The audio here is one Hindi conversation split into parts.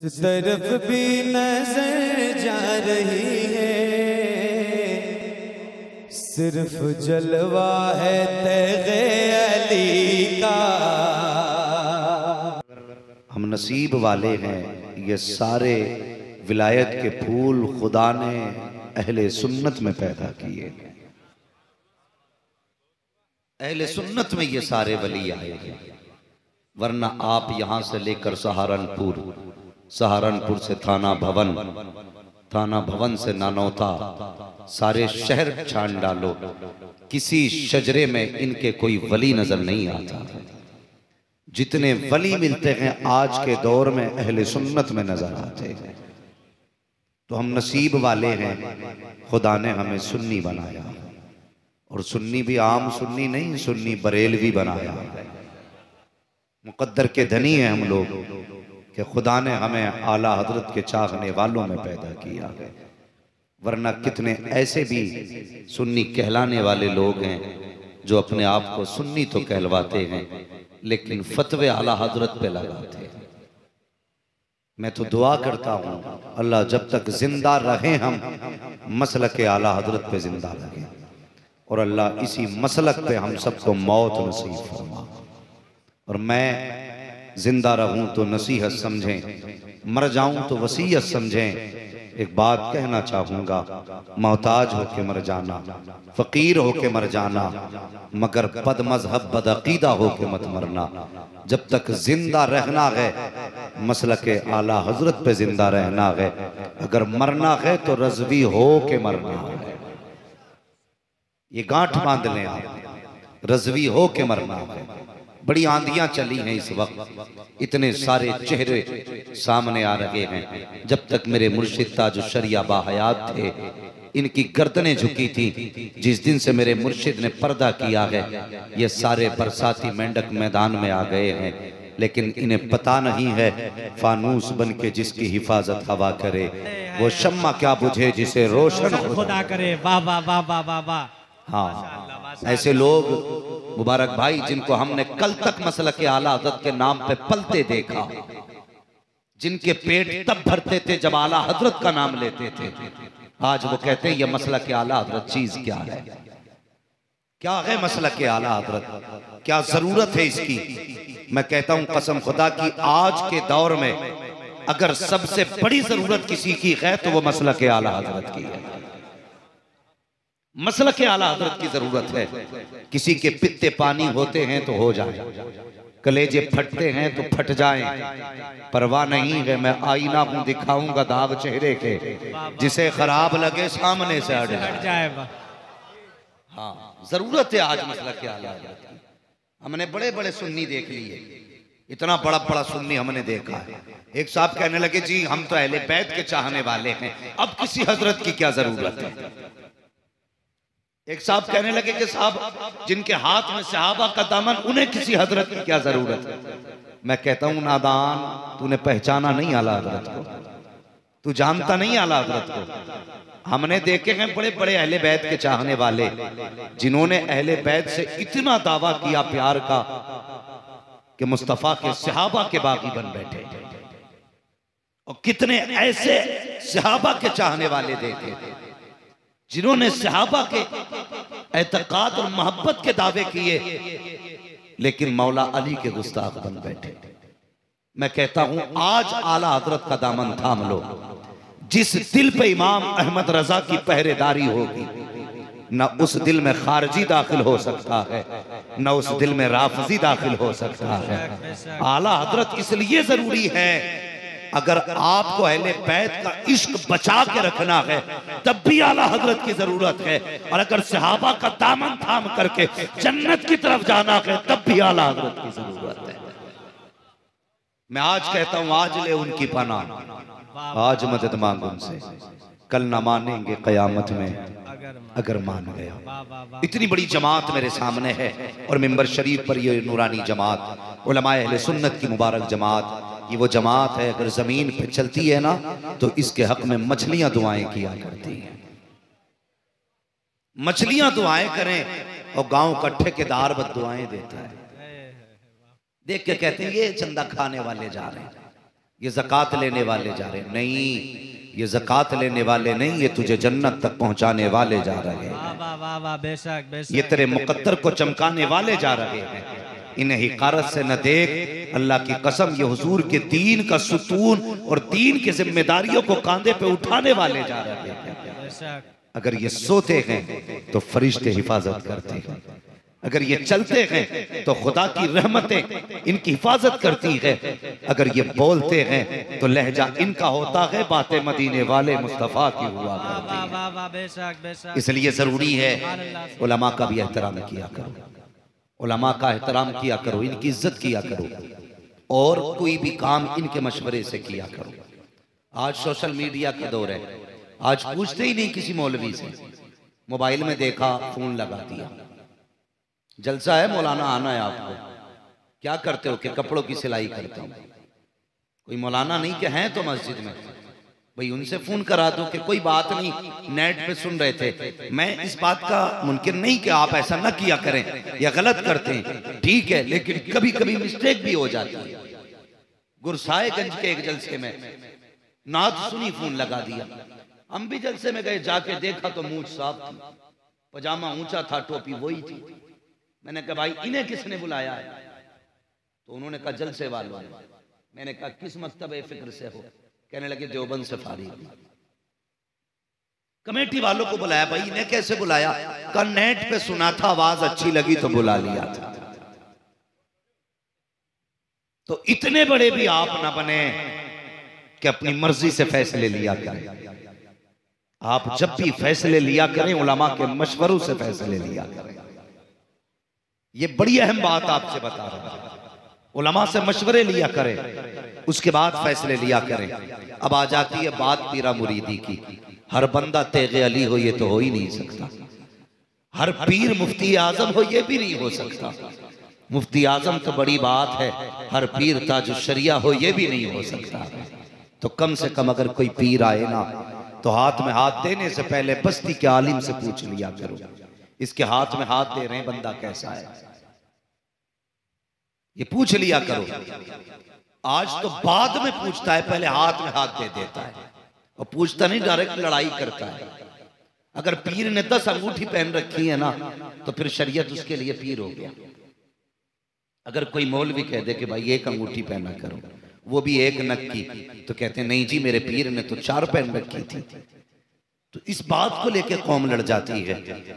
तरफ भी नजर जा रही है, सिर्फ जलवा है तेरे अली का। हम नसीब वाले हैं, ये सारे विलायत के फूल खुदा ने अहले सुन्नत में पैदा किए। अहले सुन्नत में ये सारे वली आए हैं, वरना आप यहां से लेकर सहारनपुर, सहारनपुर से थाना भवन, थाना भवन से नानौता, सारे शहर छान डालो, किसी शजरे में इनके कोई वली नजर नहीं आता। जितने वली मिलते हैं आज के दौर में अहले सुन्नत में नजर आते हैं। तो हम नसीब वाले हैं, खुदा ने हमें सुन्नी बनाया, और सुन्नी भी आम सुन्नी नहीं, सुन्नी बरेलवी बनाया। मुकद्दर के धनी हैं हम लोग कि खुदा ने हमें आला हजरत के चाहने वालों में पैदा किया है। वरना कितने ऐसे भी सुन्नी कहलाने वाले लोग हैं जो अपने आप को सुन्नी तो कहलवाते हैं लेकिन फतवे आला हजरत पे लगाते हैं। मैं तो दुआ करता हूँ अल्लाह जब तक जिंदा रहे हम मसलक के आला हजरत पे जिंदा रहे, और अल्लाह इसी मसलक पे हम सबको मौत नसीब फरमा। और मैं जिंदा रहूं तो नसीहत समझें, मर जाऊं तो वसीयत समझें। एक बात कहना चाहूंगा, मोहताज होके मर जाना, फकीर होके मर जाना, मगर बद मजहब बदअकीदा होके मत मरना। जब तक जिंदा रहना है मसलक आला हजरत पे जिंदा रहना है, अगर मरना है तो रज़वी हो के मरना है। ये गांठ बांध लें आप, रज़वी हो के मरना है। बड़ी आंधियां चली हैं इस वक्त, इतने सारे चेहरे सामने आ रहे हैं। जब तक मेरे मुर्शिद ताजुश शरिया बाहयात थे, इनकी गर्दनें झुकी थी। जिस दिन से मेरे मुर्शिद ने पर्दा किया है, ये सारे बरसाती मेंढक मैदान में आ गए हैं। लेकिन इन्हें पता नहीं है फानूस बन के जिसकी हिफाजत हवा करे, वो शम्मा क्या बुझे जिसे रोशन खुदा करे। वाह वाह वाह वाह वाह वाह। हाँ, ऐसे लोग मुबारक भाई जिनको हमने कल तक मसलक के आला हजरत के नाम पे पलते देखा, जिनके पेट तब भरते थे जब आला हजरत का नाम लेते थे, आज वो कहते हैं ये मसलक के आला हजरत चीज क्या है। क्या है मसलक के आला हजरत, क्या जरूरत है इसकी। मैं कहता हूं कसम खुदा की, आज के दौर में अगर सबसे बड़ी जरूरत किसी की है तो वो मसलक के आला हजरत की है। मसलक के आला हजरत की जरूरत है। किसी के पित्ते पानी होते हैं तो हो जाए, कलेजे फटते हैं तो फट जाएं, परवाह नहीं है। मैं आईना हूं, दिखाऊंगा दाग चेहरे के, जिसे खराब लगे सामने से हट जाए। हाँ, जरूरत है आज मसलक के आला हजरत की। हमने बड़े बड़े सुन्नी देख लिए, इतना बड़ा बड़ा सुन्नी हमने देखा है। एक साहब कहने लगे जी हम तो अहले बैत के चाहने वाले हैं, अब किसी हजरत की क्या जरूरत है। एक साहब कहने लगे कि साहब जिनके हाथ में सहाबा का दामन, उन्हें किसी हजरत की क्या जरूरत है। मैं कहता हूं नादान, तूने पहचाना नहीं आला हजरत को, तू जानता नहीं आला हजरत को। हमने देखे हैं बड़े बड़े अहले बैत के चाहने वाले, जिन्होंने अहले बैत से इतना दावा किया प्यार का कि मुस्तफा के सहाबा के बागी बन बैठे। और कितने ऐसे सहाबा के चाहने वाले देखे जिन्होंने सहाबा के एतकाद और मोहब्बत के दावे किए, लेकिन मौला अली के गुस्ताख बन बैठे। मैं कहता हूं आज आला हजरत का दामन थाम लो। जिस दिल पे इमाम अहमद रजा की पहरेदारी होगी, न उस दिल में खारजी दाखिल हो सकता है, न उस दिल में राफजी दाखिल हो सकता है। आला हजरत इसलिए जरूरी है, अगर आपको अहले बैत का इश्क बचा के रखना है तब भी आला हजरत की जरूरत है, और अगर सहाबा का दामन थाम करके जन्नत की तरफ जाना है तब भी आला हजरत की जरूरत है। मैं आज कहता हूं आज ले उनकी पनाह, आज मदद मांग उनसे, कल ना मानेंगे कयामत में अगर मान गया। इतनी बड़ी जमात मेरे सामने है, और मिंबर शरीफ पर ये नूरानी जमात, उलमाए अहले सुन्नत की मुबारक जमात, ये वो जमात है अगर जमीन पे चलती है ना तो इसके हक में मछलियां दुआएं किया करती हैं। मछलियां दुआएं करें और गांव का ठेकेदार बद दुआएं देता है। देख के कहते हैं ये चंदा खाने वाले जा रहे हैं। ये ज़कात लेने वाले जा रहे हैं। नहीं, ये ज़कात लेने वाले नहीं, ये तुझे जन्नत तक पहुंचाने वाले जा रहे हैं। वाह वाह वाह, बेशक बेशक। ये तेरे मुकद्दर को चमकाने वाले जा रहे हैं। इन्हें हिकारत से न देख, अल्लाह की कसम, ये हुजूर के दीन का सुतून और दीन की जिम्मेदारियों को कांधे पे उठाने वाले जा रहे हैं। बेशक। अगर ये सोते हैं तो फरिश्ते हिफाजत करते हैं, अगर ये चलते हैं तो खुदा की रहमतें इनकी हिफाजत करती है, अगर ये बोलते हैं तो लहजा इनका होता है बातें मदीने वाले मुस्तफ़ा की हुआ करती हैं। वाह वाह, बेशक बेशक। इसलिए जरूरी है उलमा का भी एहतराम किया करो, उलमा का एहतराम किया करो, इनकी इज्जत किया करो, और कोई भी काम इनके मशवरे से किया करो। आज सोशल मीडिया का दौर है, आज पूछते ही नहीं किसी मौलवी से, मोबाइल में देखा फोन लगा दिया, जलसा है मौलाना आना है आपको, क्या करते हो? कि कपड़ों की सिलाई करते हो। कोई मौलाना नहीं कि हैं तो मस्जिद में, भाई उनसे फोन करा दो कि कोई बात नहीं, नेट पे सुन रहे थे। मैं इस बात का मुनकिर नहीं कि आप ऐसा न किया करें या गलत करते हैं, ठीक है, लेकिन कभी कभी मिस्टेक भी हो जाती है। गुरसाएगंज के एक जलसे में नात सुनी, फोन लगा दिया। हम भी जलसे में गए, जाके देखा तो मूंछ साफ थी, पजामा ऊंचा था, टोपी वही थी। मैंने कहा भाई इन्हें किसने बुलाया है? तो उन्होंने कहा जलसे वालों ने। मैंने कहा किस मकतब फिक्र से हो? कहने लगे देवबंद से फारिग। कमेटी वालों को बुलाया। भाई इन्हें कैसे बुलाया? कहा नेट पे सुना था, आवाज अच्छी लगी तो बुला लिया था। तो इतने बड़े भी आप ना बने कि अपनी मर्जी से फैसले लिया करें। आप जब भी फैसले लिया करें उलमा के मशवरों से फैसले लिया करें। ये बड़ी अहम बात आपसे बता रहा हूं, उलमा से मशवरे लिया करें, उसके बाद फैसले लिया करें। अब आ जाती है बात पीरा मुरीदी की। हर बंदा तेगे अली हो ये तो हो ही नहीं सकता, हर पीर मुफ्ती आजम हो ये भी नहीं हो सकता। मुफ्ती आजम तो बड़ी बात है, हर पीर ताज शरिया हो ये भी नहीं हो सकता। तो कम से कम अगर कोई पीर आए ना, तो हाथ में हाथ देने से पहले बस्ती के आलिम से पूछ लिया करो, इसके हाथ में हाथ दे रहे हैं, बंदा कैसा है, ये पूछ लिया करो। आज तो बाद में पूछता है, पहले हाथ में हाथ दे देता है और पूछता नहीं, डायरेक्ट लड़ाई करता है। अगर पीर ने 10 अंगूठी पहन रखी है ना, तो फिर शरीयत उसके लिए पीर हो गया। अगर कोई मौलवी कह दे कि भाई एक अंगूठी पहना करो, वो भी एक नग की, तो कहते नहीं जी मेरे पीर ने तो 4 पहन रखी थी। तो इस बात को लेकर कौम लड़ जाती है।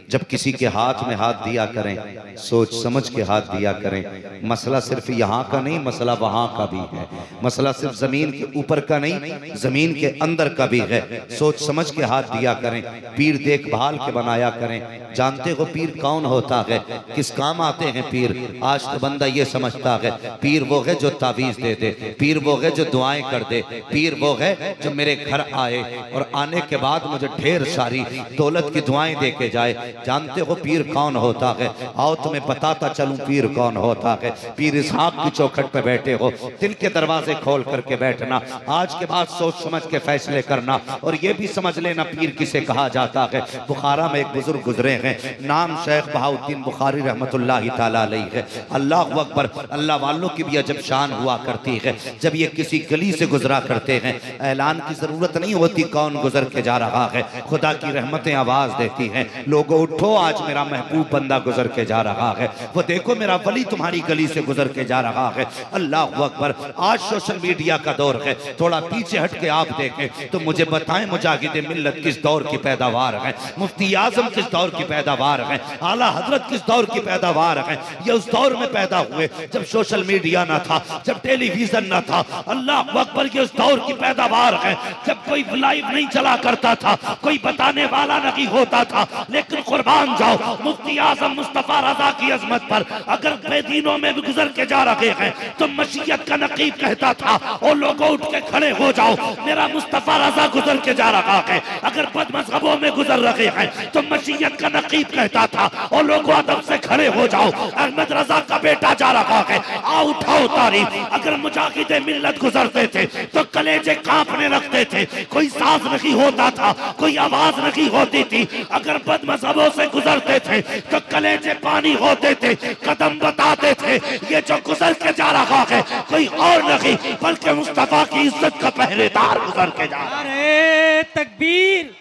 जब किसी के हाथ में हाथ दिया करें, सोच समझ के हाथ दिया करें। मसला सिर्फ यहाँ का नहीं, मसला वहाँ का भी है। मसला सिर्फ जमीन के ऊपर का नहीं, जमीन के अंदर का भी है। सोच समझ के हाथ दिया करें। पीर देखभाल के बनाया करें। जानते हो पीर कौन होता है, किस काम आते हैं पीर? आज तो बंदा ये समझता है पीर वो है जो तावीज दे दे, पीर वो है जो दुआएं कर दे, पीर वो है जो मेरे घर आए और आने के बाद मुझे ढेर सारी दौलत की दुआएं दे के जाए। जानते हो पीर कौन होता है? आओ तुम्हें बताता चलूं पीर कौन होता है। पीर इसहाक की चौखट पे बैठे हो, दिल के दरवाजे खोल करके बैठना, आज के बाद सोच समझ के फैसले करना। और ये भी समझ लेना पीर किसे कहा जाता है। बुखारा में एक बुजुर्ग गुजरे हैं, नाम शेख बहाउद्दीन बुखारी रहमतुल्लाहि ताला अलैहि है। अल्लाह अकबर, अल्लाह वालों की भी अजब शान हुआ करती है। जब ये किसी गली से गुजरा करते हैं, ऐलान की जरूरत नहीं होती कौन गुजर के जा रहा है, खुदा की रहमतें आवाज देती हैं, लोगों उठो आज मेरा महबूब बंदा गुजर के जा रहा है। वो देखो मेरा वली तुम्हारी गली से गुजर के जा रहा है। अल्लाह अकबर। आज सोशल मीडिया का दौर है, थोड़ा पीछे हट के आप देखें तो मुझे बताएं मुजाहिद मिल्लत किस दौर की पैदावार है, मुफ्ती आजम किस दौर की पैदावार है, आला हजरत किस दौर की पैदावार है। ये उस दौर में पैदा हुए जब सोशल मीडिया ना था, जब टेलीविजन ना था। अल्लाह अकबर, ये उस दौर की पैदावार है जब कोई लाइव नहीं चला करता था, कोई बताने वाला नहीं होता था। लेकिन कुर्बान जाओ मुफ्ती आजम मुस्तफा रजा की अजमत पर, अगर बेदीनों में भी गुजर के जा रहे हैं तो मशीयत का नकीब कहता था और लोगों उठ के खड़े हो जाओ मेरा मुस्तफा रजा गुजर के जा रहा है। अगर बदमज़हबों में गुजर रहे हैं तो मशीयत का नकीब कहता था और लोगों अदब से खड़े हो जाओ अहमद रजा का बेटा जा रहा है, आओ उठाओ तारीफ। अगर मुजाहिदे मिल्लत गुजरते थे तो कलेजे कांपने लगते थे, कोई साज नहीं होता था, कोई कोई आवाज नहीं होती थी। अगर बदमज़हबों से गुजरते थे तो कलेजे पानी होते थे, कदम बताते थे ये जो गुजर के जा रहा है कोई और नहीं बल्कि मुस्तफा की इज्जत का पहरेदार गुजर के जा रहा है। नारे तकबीर,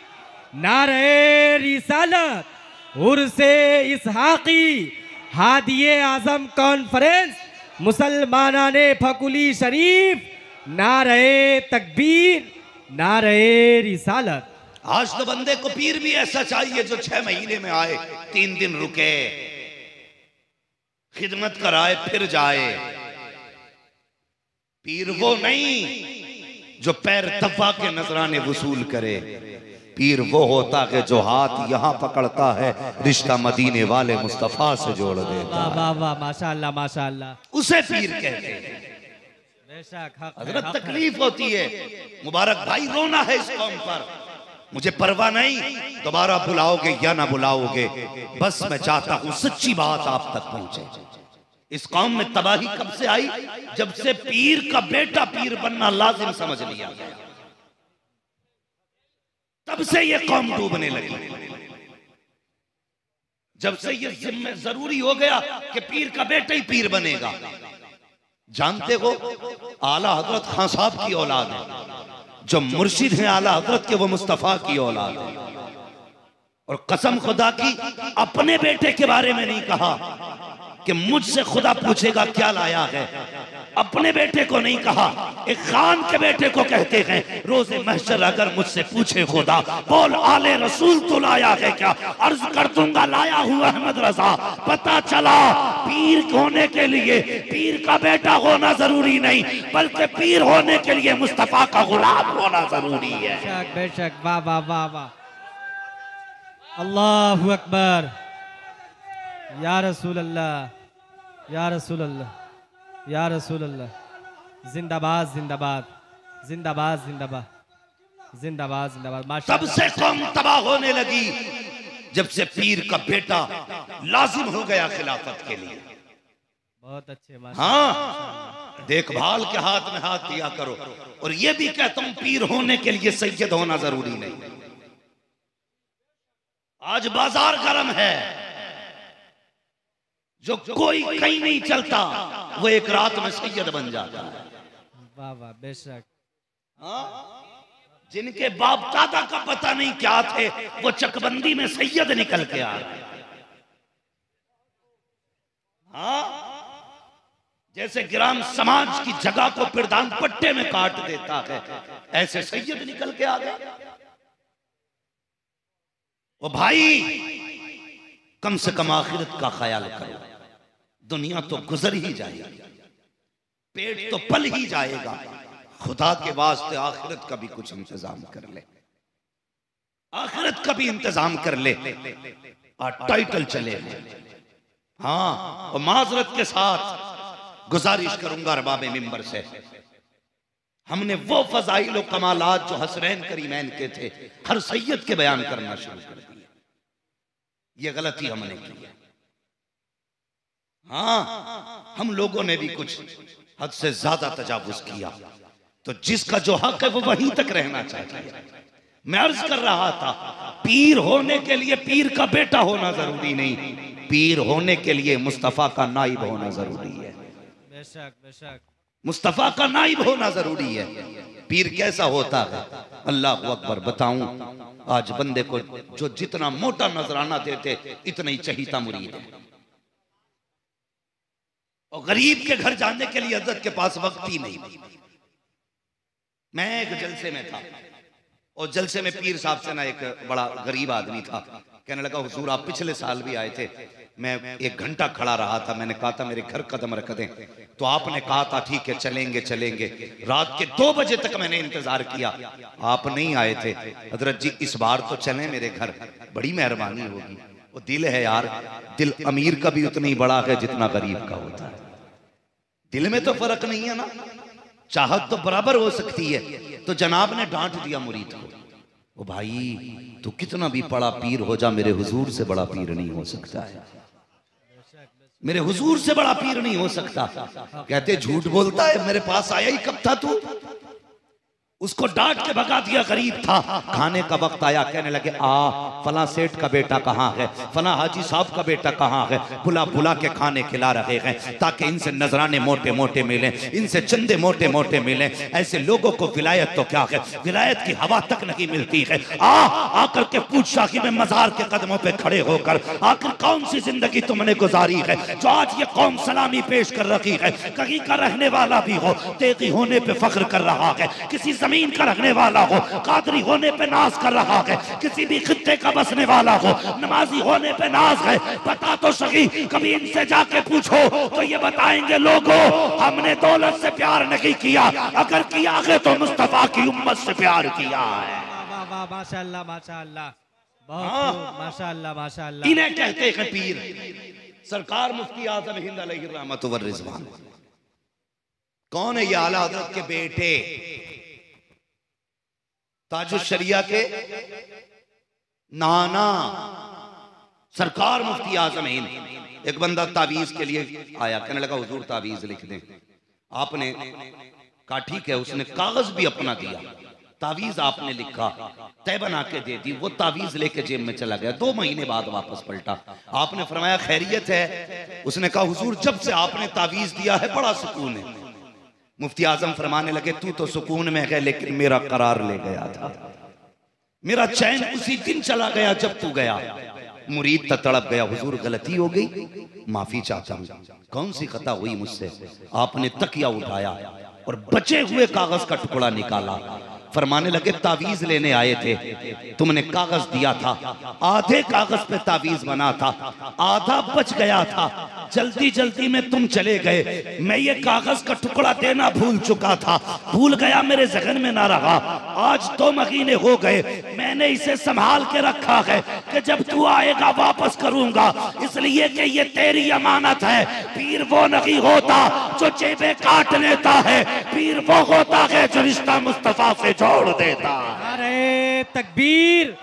नारे रिसालत, उर्से इसहाकी, हादिये आजम कॉन्फ्रेंस, मुसलमानाने फकुली शरीफ, नारे तकबीर, नारे रिसालत। आज तो बंदे को पीर भी ऐसा चाहिए जो 6 महीने में आए, 3 दिन रुके, खिदमत कराए फिर जाए। पीर वो नहीं जो पैर दबा के नजराने वसूल करे। पीर वो होता है जो हाथ यहाँ पकड़ता है, रिश्ता मदीने वाले मुस्तफा से जोड़ देता। वाह वाह वाह, माशाअल्लाह माशाअल्लाह, उसे पीर कहते हैं। बेशक हजरत तकलीफ होती है, मुबारक भाई रोना है इस कौम पर, मुझे परवाह नहीं दोबारा बुलाओगे या ना बुलाओगे, बस मैं चाहता हूं सच्ची बात आप तक पहुंचे। इस कौम में तबाही कब से आई? जब से पीर का बेटा पीर बनना लाजिम समझ लिया गया, तब से ये कौम डूबने लगी। जब से ये जिम्मे जरूरी हो गया कि पीर का बेटा ही पीर बनेगा। जानते हो आला हजरत खान साहब की औलाद है, जो मुर्शिद हैं आला हजरत के, वो मुस्तफा की औलाद है। और कसम खुदा की अपने बेटे के बारे में नहीं कहा कि मुझसे खुदा पूछेगा क्या लाया है, अपने बेटे को नहीं कहा, एक खान के बेटे को कहते हैं रोजे महशर अगर मुझसे पूछे खुदा बोल आले रसूल तो लाया है क्या, अर्ज कर दूंगा लाया हूँ अहमद रजा। पता चला पीर होने के लिए पीर का बेटा होना जरूरी नहीं बल्कि पीर होने के लिए मुस्तफा का गुलाम होना जरूरी है। बेशक बेशक, वाह वाह वाह वाह, अल्लाहु अकबर, या रसूल अल्लाह, या रसूल अल्लाह, या रसूल अल्लाह, जिंदाबाद जिंदाबाद जिंदाबाद जिंदाबाद जिंदाबाद जिंदाबाद। तब से कौम तबाह होने लगी जब से पीर का बेटा लाजिम हो गया खिलाफत के लिए। बहुत अच्छे, हाँ, देखभाल के हाथ में हाथ दिया करो। और ये भी कहता हूं पीर होने के लिए सैयद होना जरूरी नहीं। आज बाजार गर्म है, जो कोई कहीं नहीं चलता वो एक रात में सैयद बन जाता है। वाह वाह, बेशक। हाँ? जिनके बाप दादा का पता नहीं क्या थे वो चकबंदी में सैयद निकल के आ रहे। हाँ? जैसे ग्राम समाज की जगह को प्रधान पट्टे में काट देता है, ऐसे सैयद निकल के आ गए। ओ भाई कम से कम आखिरत का ख्याल करो, दुनिया तो गुजर ही जाएगी, पेट तो पल ही जाएगा, खुदा के वास्ते आखिरत का भी कुछ इंतजाम कर ले, आखिरत का भी इंतजाम कर ले। और टाइटल चले। हाँ, और माजरत के साथ गुजारिश करूंगा अरबाब मिंबर से, हमने वो फजाइल और कमालात जो हसनैन करीमैन के थे हर सैयद के बयान करना शुरू कर दिया। ये गलती हमने की है। हाँ, हम लोगों ने भी कुछ हद से ज्यादा तजावुज किया, तो जिसका जो हक है वो वहीं तक रहना चाहिए। मैं अर्ज कर रहा था पीर होने के लिए पीर का बेटा होना जरूरी नहीं, पीर होने के लिए मुस्तफा का नाइब होना जरूरी है। बेशक बेशक, मुस्तफा का नाइब होना जरूरी है। पीर कैसा होता है? अल्लाह अकबर, बताऊं आज बंदे को जो जितना मोटा नजराना देते इतना ही चहीता मुरीद है। और गरीब के घर जाने के लिए हजरत के पास वक्त ही नहीं। मैं एक जलसे में था और जलसे में पीर साहब से ना एक बड़ा गरीब आदमी था, कहने लगा हुजूर आप पिछले साल भी आए थे, मैं 1 घंटा खड़ा रहा था, मैंने कहा था मेरे घर कदम रख दें, तो आपने कहा था ठीक है चलेंगे चलेंगे। रात के 2 बजे तक मैंने इंतजार किया, आप नहीं आए थे। हजरत जी इस बार तो चलें मेरे घर, बड़ी मेहरबानी होगी। वो दिल है यार, दिल अमीर का भी उतना ही बड़ा है जितना गरीब का होता है। दिल में तो फर्क नहीं है ना, चाहत तो बराबर हो सकती है। तो जनाब ने डांट दिया मुरीद को, ओ भाई तू कितना भी बड़ा पीर हो जा, मेरे हुजूर से बड़ा पीर नहीं हो सकता है, मेरे हुजूर से बड़ा पीर नहीं हो सकता। कहते झूठ बोलता है, मेरे पास आया ही कब था तू? उसको डांट के भगा दिया, गरीब था। खाने का वक्त आया, कहने लगे फला सेठ का बेटा कहाँ है, फला हाजी साहब का बेटा कहाँ है, बुला बुला के खाने खिला रहे हैं ताकि इनसे नजराने मोटे मोटे मिले, इनसे चंदे मोटे मोटे मिले। ऐसे लोगों को विलायत तो क्या है, विलायत की हवा तक नहीं मिलती है। आकर के पूछ शाही में मजार के कदमों पे खड़े होकर, आखिर कौन सी जिंदगी तुमने गुजारी है जो आज ये कौम सलामी पेश कर रखी है। कहीं का रहने वाला भी हो, तेगी होने पे फख्र कर रहा है, किसी जमीन का रहने वाला हो, कादरी होने पे नाज कर रहा है, किसी भी खित्ते का बसने वाला हो, नमाजी होने पे नाज है। बता तो सही, कभी इनसे जाके पूछो तो ये बताएंगे लोगों हमने दौलत से प्यार नहीं किया, अगर किया है तो मुस्तफा की उम्मत से प्यार किया है। वाह वाह, माशाअल्लाह माशाअल्लाह, बहुत माशाअल्लाह माशाअल्लाह। इन्हें कहते हैं पीर। सरकार मुफ्ती आजम हिंद अलैहि रहमत व रिजवान। कौन है ये? आला हजरत के बेटे, ताजुल शरिया के नाना सरकार मुफ्ती आजम हिंद। एक बंदा तावीज के लिए आया, कहने लगा हुजूर तावीज लिख दें। आपने कहा ठीक है। उसने कागज भी अपना दिया, तावीज आपने लिखा, तय बना के दे दी। वो तावीज लेके जेब में चला गया। 2 महीने बाद वापस पलटा। आपने फरमाया खैरियत है? उसने कहा हुजूर जब से आपने तावीज दिया है बड़ा सुकून है। मुफ्ती आजम फरमाने लगे तू तो सुकून में है, लेकिन मेरा करार ले गया था, मेरा चैन उसी दिन चला गया जब तू गया। मुरीद तड़प गया, हुजूर गलती हो गई, माफी चाहता हूं, कौन सी खता हुई मुझसे। आपने तकिया उठाया और बचे हुए कागज का टुकड़ा निकाला। फरमाने लगे तावीज लेने आए थे, तुमने कागज दिया था, आधे कागज पे तावीज बना था, आधा बच गया था, जल्दी जल्दी में तुम चले गए। मैं ये कागज का टुकड़ा देना भूल चुका था, भूल गया, मेरे जहन में ना रहा। आज 2 महीने हो गए, मैंने इसे संभाल के रखा है कि जब तू आएगा वापस करूंगा, इसलिए कि ये तेरी अमानत है। पीर वो नहीं होता जो जेबें काट लेता है, पीर वो होता है जो रिश्ता मुस्तफा से छोड़ देता। नारे तकबीर,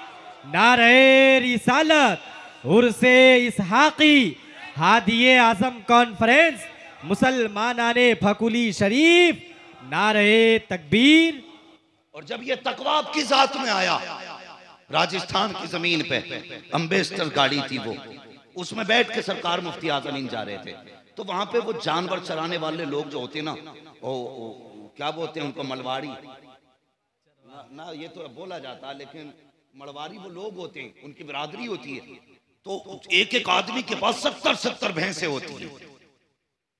नारे रिसालत, उर्से इसहाकी, हादिये आजम कॉन्फ्रेंस, मुसलमानाने फकुली शरीफ, नारे तकबीर। और जब ये तकवा की जात में आया, राजस्थान की जमीन पे अम्बेस्टर गाड़ी थी, वो उसमें बैठ के सरकार मुफ्ती आजम हिंद जा रहे थे। तो वहां पे वो जानवर चराने वाले लोग जो होते ना, क्या बोलते हैं उनको, मलवाड़ी ना, ये तो बोला जाता, लेकिन मड़वारी वो लोग होते हैं, उनकी बिरादरी होती है। तो एक एक आदमी के पास 70-70 भैंसे होती है।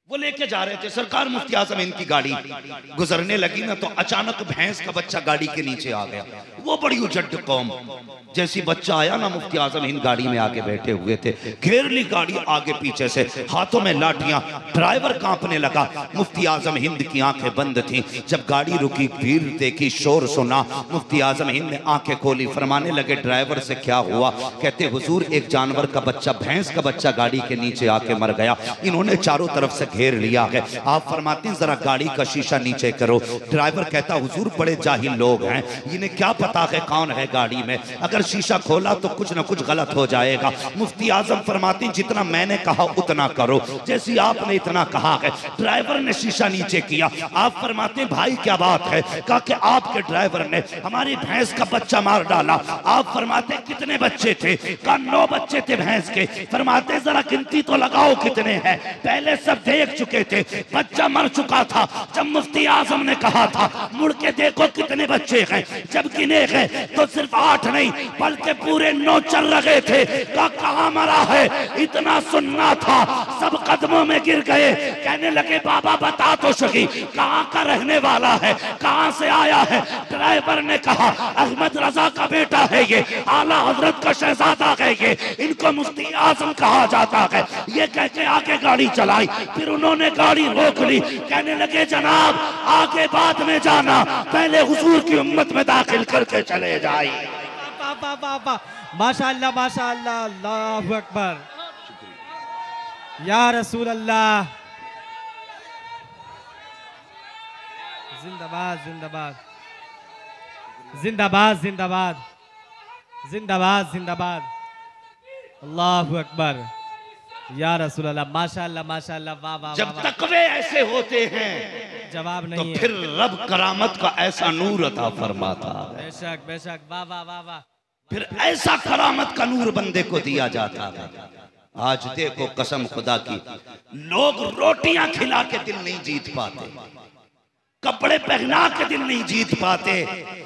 वो लेके जा रहे थे, सरकार मुफ्ती आजम इनकी गाड़ी गुजरने लगी ना, तो अचानक भैंस का बच्चा गाड़ी के नीचे आ गया। वो बड़ी उजड्ड कौम, जैसी बच्चा आया ना, मुफ्ती आजम हिंद गाड़ी में आके बैठे हुए थे, घेर ली गाड़ी आगे पीछे से, हाथों में लाठियां, ड्राइवर कांपने लगा। मुफ्ती आजम हिंद की आंखें बंद थीं। जब गाड़ी रुकी, भीड़ देखी, शोर सुना, मुफ्ती आजम हिंद ने आंखें खोली। फरमाने लगे ड्राइवर से क्या हुआ? कहते हुजूर एक जानवर का बच्चा, भैंस का बच्चा गाड़ी के नीचे आके मर गया, इन्होंने चारों तरफ से घेर लिया है। आप फरमाते हैं जरा गाड़ी का शीशा नीचे करो। ड्राइवर कहता हुजूर बड़े जाहिल लोग हैं, इन्हें क्या पता है कौन है गाड़ी में, अगर शीशा खोला तो कुछ ना कुछ गलत हो जाएगा। मुफ्ती आजम फरमाते हैं जितना मैंने कहा उतना करो, जैसी आपने इतना कहा है। ड्राइवर ने शीशा नीचे किया। आप फरमाते हैं भाई क्या बात है? कहा कि आपके ड्राइवर ने हमारी भैंस का बच्चा मार डाला। आप फरमाते कितने बच्चे थे? कहा 9 बच्चे थे भैंस के। फरमाते जरा गिनती तो लगाओ कितने हैं। पहले सब देख चुके थे, बच्चा मर चुका था। जब मुफ्ती आजम ने कहा था मुड़ के देखो कितने बच्चे हैं, जब गिने हैं तो सिर्फ 8 नहीं बल्कि पूरे 9 चल रहे थे। कहाँ मरा है? इतना सुनना था, सब कदमों में गिर गए। कहने लगे बाबा बता तो सही कहाँ का रहने वाला है, कहाँ से आया है? ड्राइवर ने कहा अहमद रजा का बेटा है ये, आला हजरत का शहजादा है ये, इनको मुफ्ती आजम कहा जाता है। ये कह के आगे गाड़ी चलाई, फिर उन्होंने गाड़ी रोक ली। कहने लगे जनाब आगे बाद में जाना, पहले हुजूर की उम्मत में दाखिल करके चले जाए। माशाअल्लाह माशाअल्लाह, अल्लाहु अकबर, या रसूल अल्लाह, जिंदाबाद जिंदाबाद जिंदाबाद जिंदाबाद जिंदाबाद जिंदाबाद, अल्लाहु अकबर, या रसूल अल्लाह, माशाअल्लाह माशाअल्लाह, वाह वाह। जब तकवे ऐसे होते हैं जवाब तो नहीं है। फिर रब करामत का ऐसा नूर अता फरमाता है, बेशक बेशक, वाह वाह वाह वाह। फिर ऐसा करामत का नूर बंदे को दिया जाता है। आज देखो कसम खुदा की, लोग रोटियां खिला के दिल नहीं जीत पाते, कपड़े पहना के दिल नहीं जीत पाते।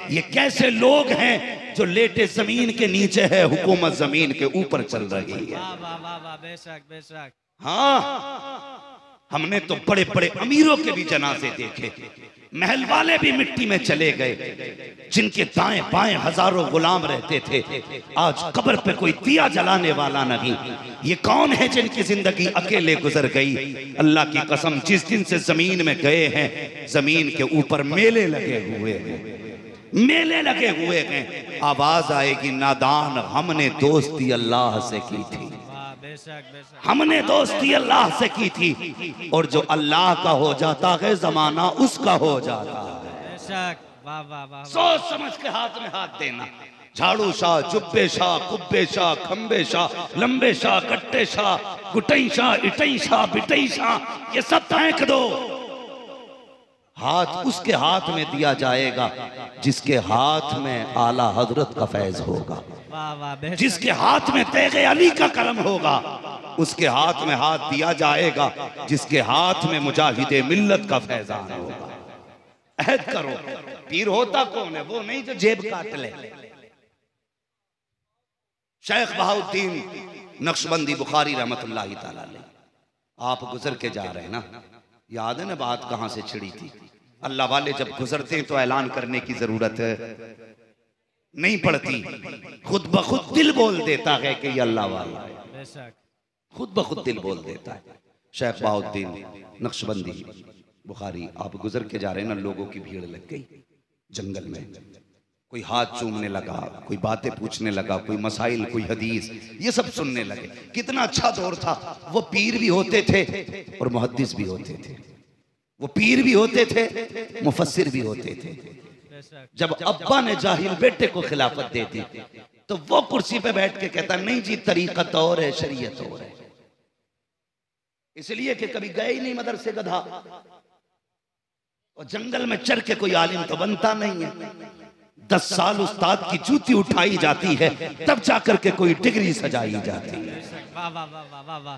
ये कैसे लोग हैं जो लेटे जमीन के नीचे है, हुकूमत जमीन के ऊपर चल रही है। वाह वाह वाह वाह, बेशक बेशक। हाँ, हमने तो बड़े बड़े अमीरों के भी जनाजे देखे, महल वाले भी मिट्टी में चले गए, जिनके दाएं बाएं हजारों गुलाम रहते थे। आज कब्र पे कोई दिया जलाने वाला नहीं। ये कौन है जिनकी जिंदगी अकेले गुजर गई? अल्लाह की कसम, जिस दिन से जमीन में गए हैं, जमीन के ऊपर मेले लगे हुए हैं, मेले लगे हुए हैं। आवाज आएगी, नादान हमने दोस्ती अल्लाह से की थी, बेशक बेशक, हमने दोस्ती अल्लाह से की थी। और जो अल्लाह का हो जाता है, जमाना उसका हो जाता है। बेशक, वाह वाह वाह। सोच समझ के हाथ में हाथ देना। झाड़ू शाह, जुब्बे शाह, कुब्बे शाह, खंबे शाह, लंबे शाह, कट्टे शाह, गुटई शाह, इटई शाह, बिटई शाह, ये सब फेंक दो। हाथ उसके हाथ में दिया जाएगा जिसके हाथ में आला हजरत का फैज होगा, वाह वाह, बेशक। जिसके हाथ में तेगे अली का कलम होगा, उसके हाथ में हाथ दिया जाएगा जिसके हाथ में मुजाहिदे मिल्लत का फैजान होगा। अहद करो। पीर होता कौन है? वो नहीं जो जेब काट ले। शेख बहाउद्दीन नक्शबंदी बुखारी रहमतुल्लाहि तआला अलैह, आप गुजर के जा रहे हैं ना, याद है ना बात कहां से छिड़ी थी? अल्लाह वाले जब गुजरते हैं तो ऐलान करने की जरूरत नहीं पड़ती, खुद ब खुद दिल बोल देता है कि ये अल्लाह वाला है, बेशक, खुद ब खुद दिल बोल देता है। शेख बहाउद्दीन नक्शबंदी बुखारी, आप गुजर के जा रहे हैं ना, लोगों की भीड़ लग गई जंगल में, कोई हाथ चूमने लगा, कोई बातें पूछने लगा, कोई मसाइल, कोई हदीस, ये सब सुनने लगे। कितना अच्छा दौर था। वो पीर भी होते थे और मुहद्दिस भी होते थे, वो पीर भी होते थे, मुफस्सिर भी होते थे। जब अब्बा ने जाहिल बेटे को खिलाफत दे दी तो वो कुर्सी पे बैठ के कहता, नहीं जी तरीकत और है, शरीयत और है। इसलिए कि कभी गए ही नहीं मदरसे गधा, और जंगल में चढ़ के कोई आलिम तो बनता नहीं है। 10 साल उस्ताद की जूती उठाई जाती है, तब जाकर के कोई डिग्री सजाई जाती है। वाह वाह वाह वाह वाह।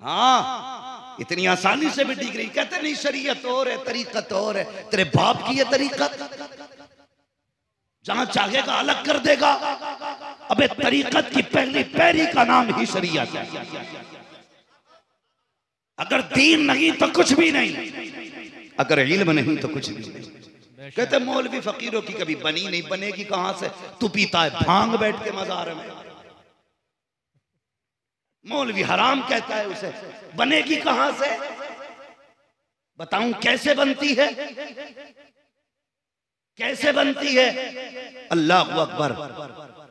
हाँ, इतनी आसानी से भी डिग्री, कहते नहीं शरीयत और है, तरीकत और है। तेरे बाप की ये तरीकत, जहां चाहेगा अलग कर देगा। अबे तरीकत की पहली पैरी का नाम ही शरीयत है। अगर दीन नहीं तो कुछ भी नहीं, अगर इल्म नहीं तो कुछ भी नहीं। कहते मौलवी फकीरों की कभी बनी नहीं, बनेगी कहां से? तू पीता है भांग बैठ के मजार में, मौलवी हराम कहता है उसे, बनेगी कहां से? बताऊं कैसे बनती है, कैसे बनती है? अल्लाह अकबर।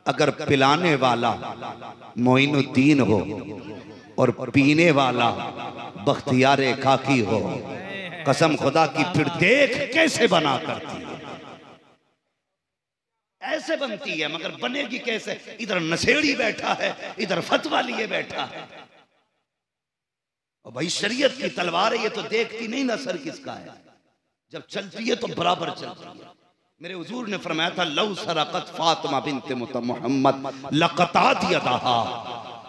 अगर पिलाने वाला मोइनुद्दीन हो और पीने वाला बख्तियारे खाकी हो, कसम खुदा की, फिर देख कैसे बना करती है। ऐसे बनती है, मगर बनेगी कैसे? इधर नशेड़ी बैठा है, इधर फतवा लिए बैठा है। और भाई शरीयत की तलवार है, ये तो देखती नहीं ना सर किसका है, जब चलती है तो बराबर चलती है। मेरे हुजूर ने फरमाया था, लौ सरकत फातिमा बिन्त मोहम्मद लक़तात यदहा।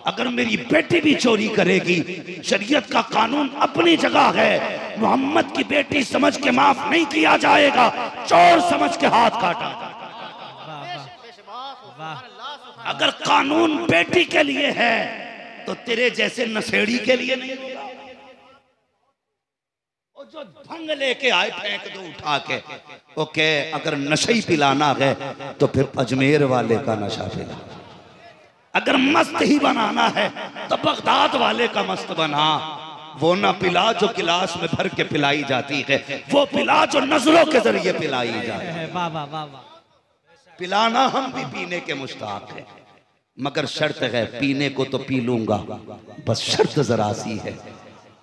अगर मेरी बेटी भी चोरी करेगी, शरीयत का कानून अपनी जगह है, मोहम्मद की बेटी समझ के माफ नहीं किया जाएगा, चोर समझ के हाथ काटा। अगर कानून बेटी के लिए है तो तेरे जैसे नशेड़ी के लिए नहीं होगा। और जो भंग लेके आए फेंक दो उठा के। ओके, अगर नशा ही पिलाना है तो फिर अजमेर वाले का नशा पिला। अगर मस्त ही बनाना है तो बगदाद वाले का मस्त बना। वो ना पिला जो गिलास में भर के पिलाई जाती है, वो पिला जो नजरों के जरिए पिलाई जाती है। वाह वाह वाह वाह। पिलाना हम भी पीने के मुश्ताक है, मगर शर्त है, पीने को तो पी लूंगा, बस शर्त जरा सी है,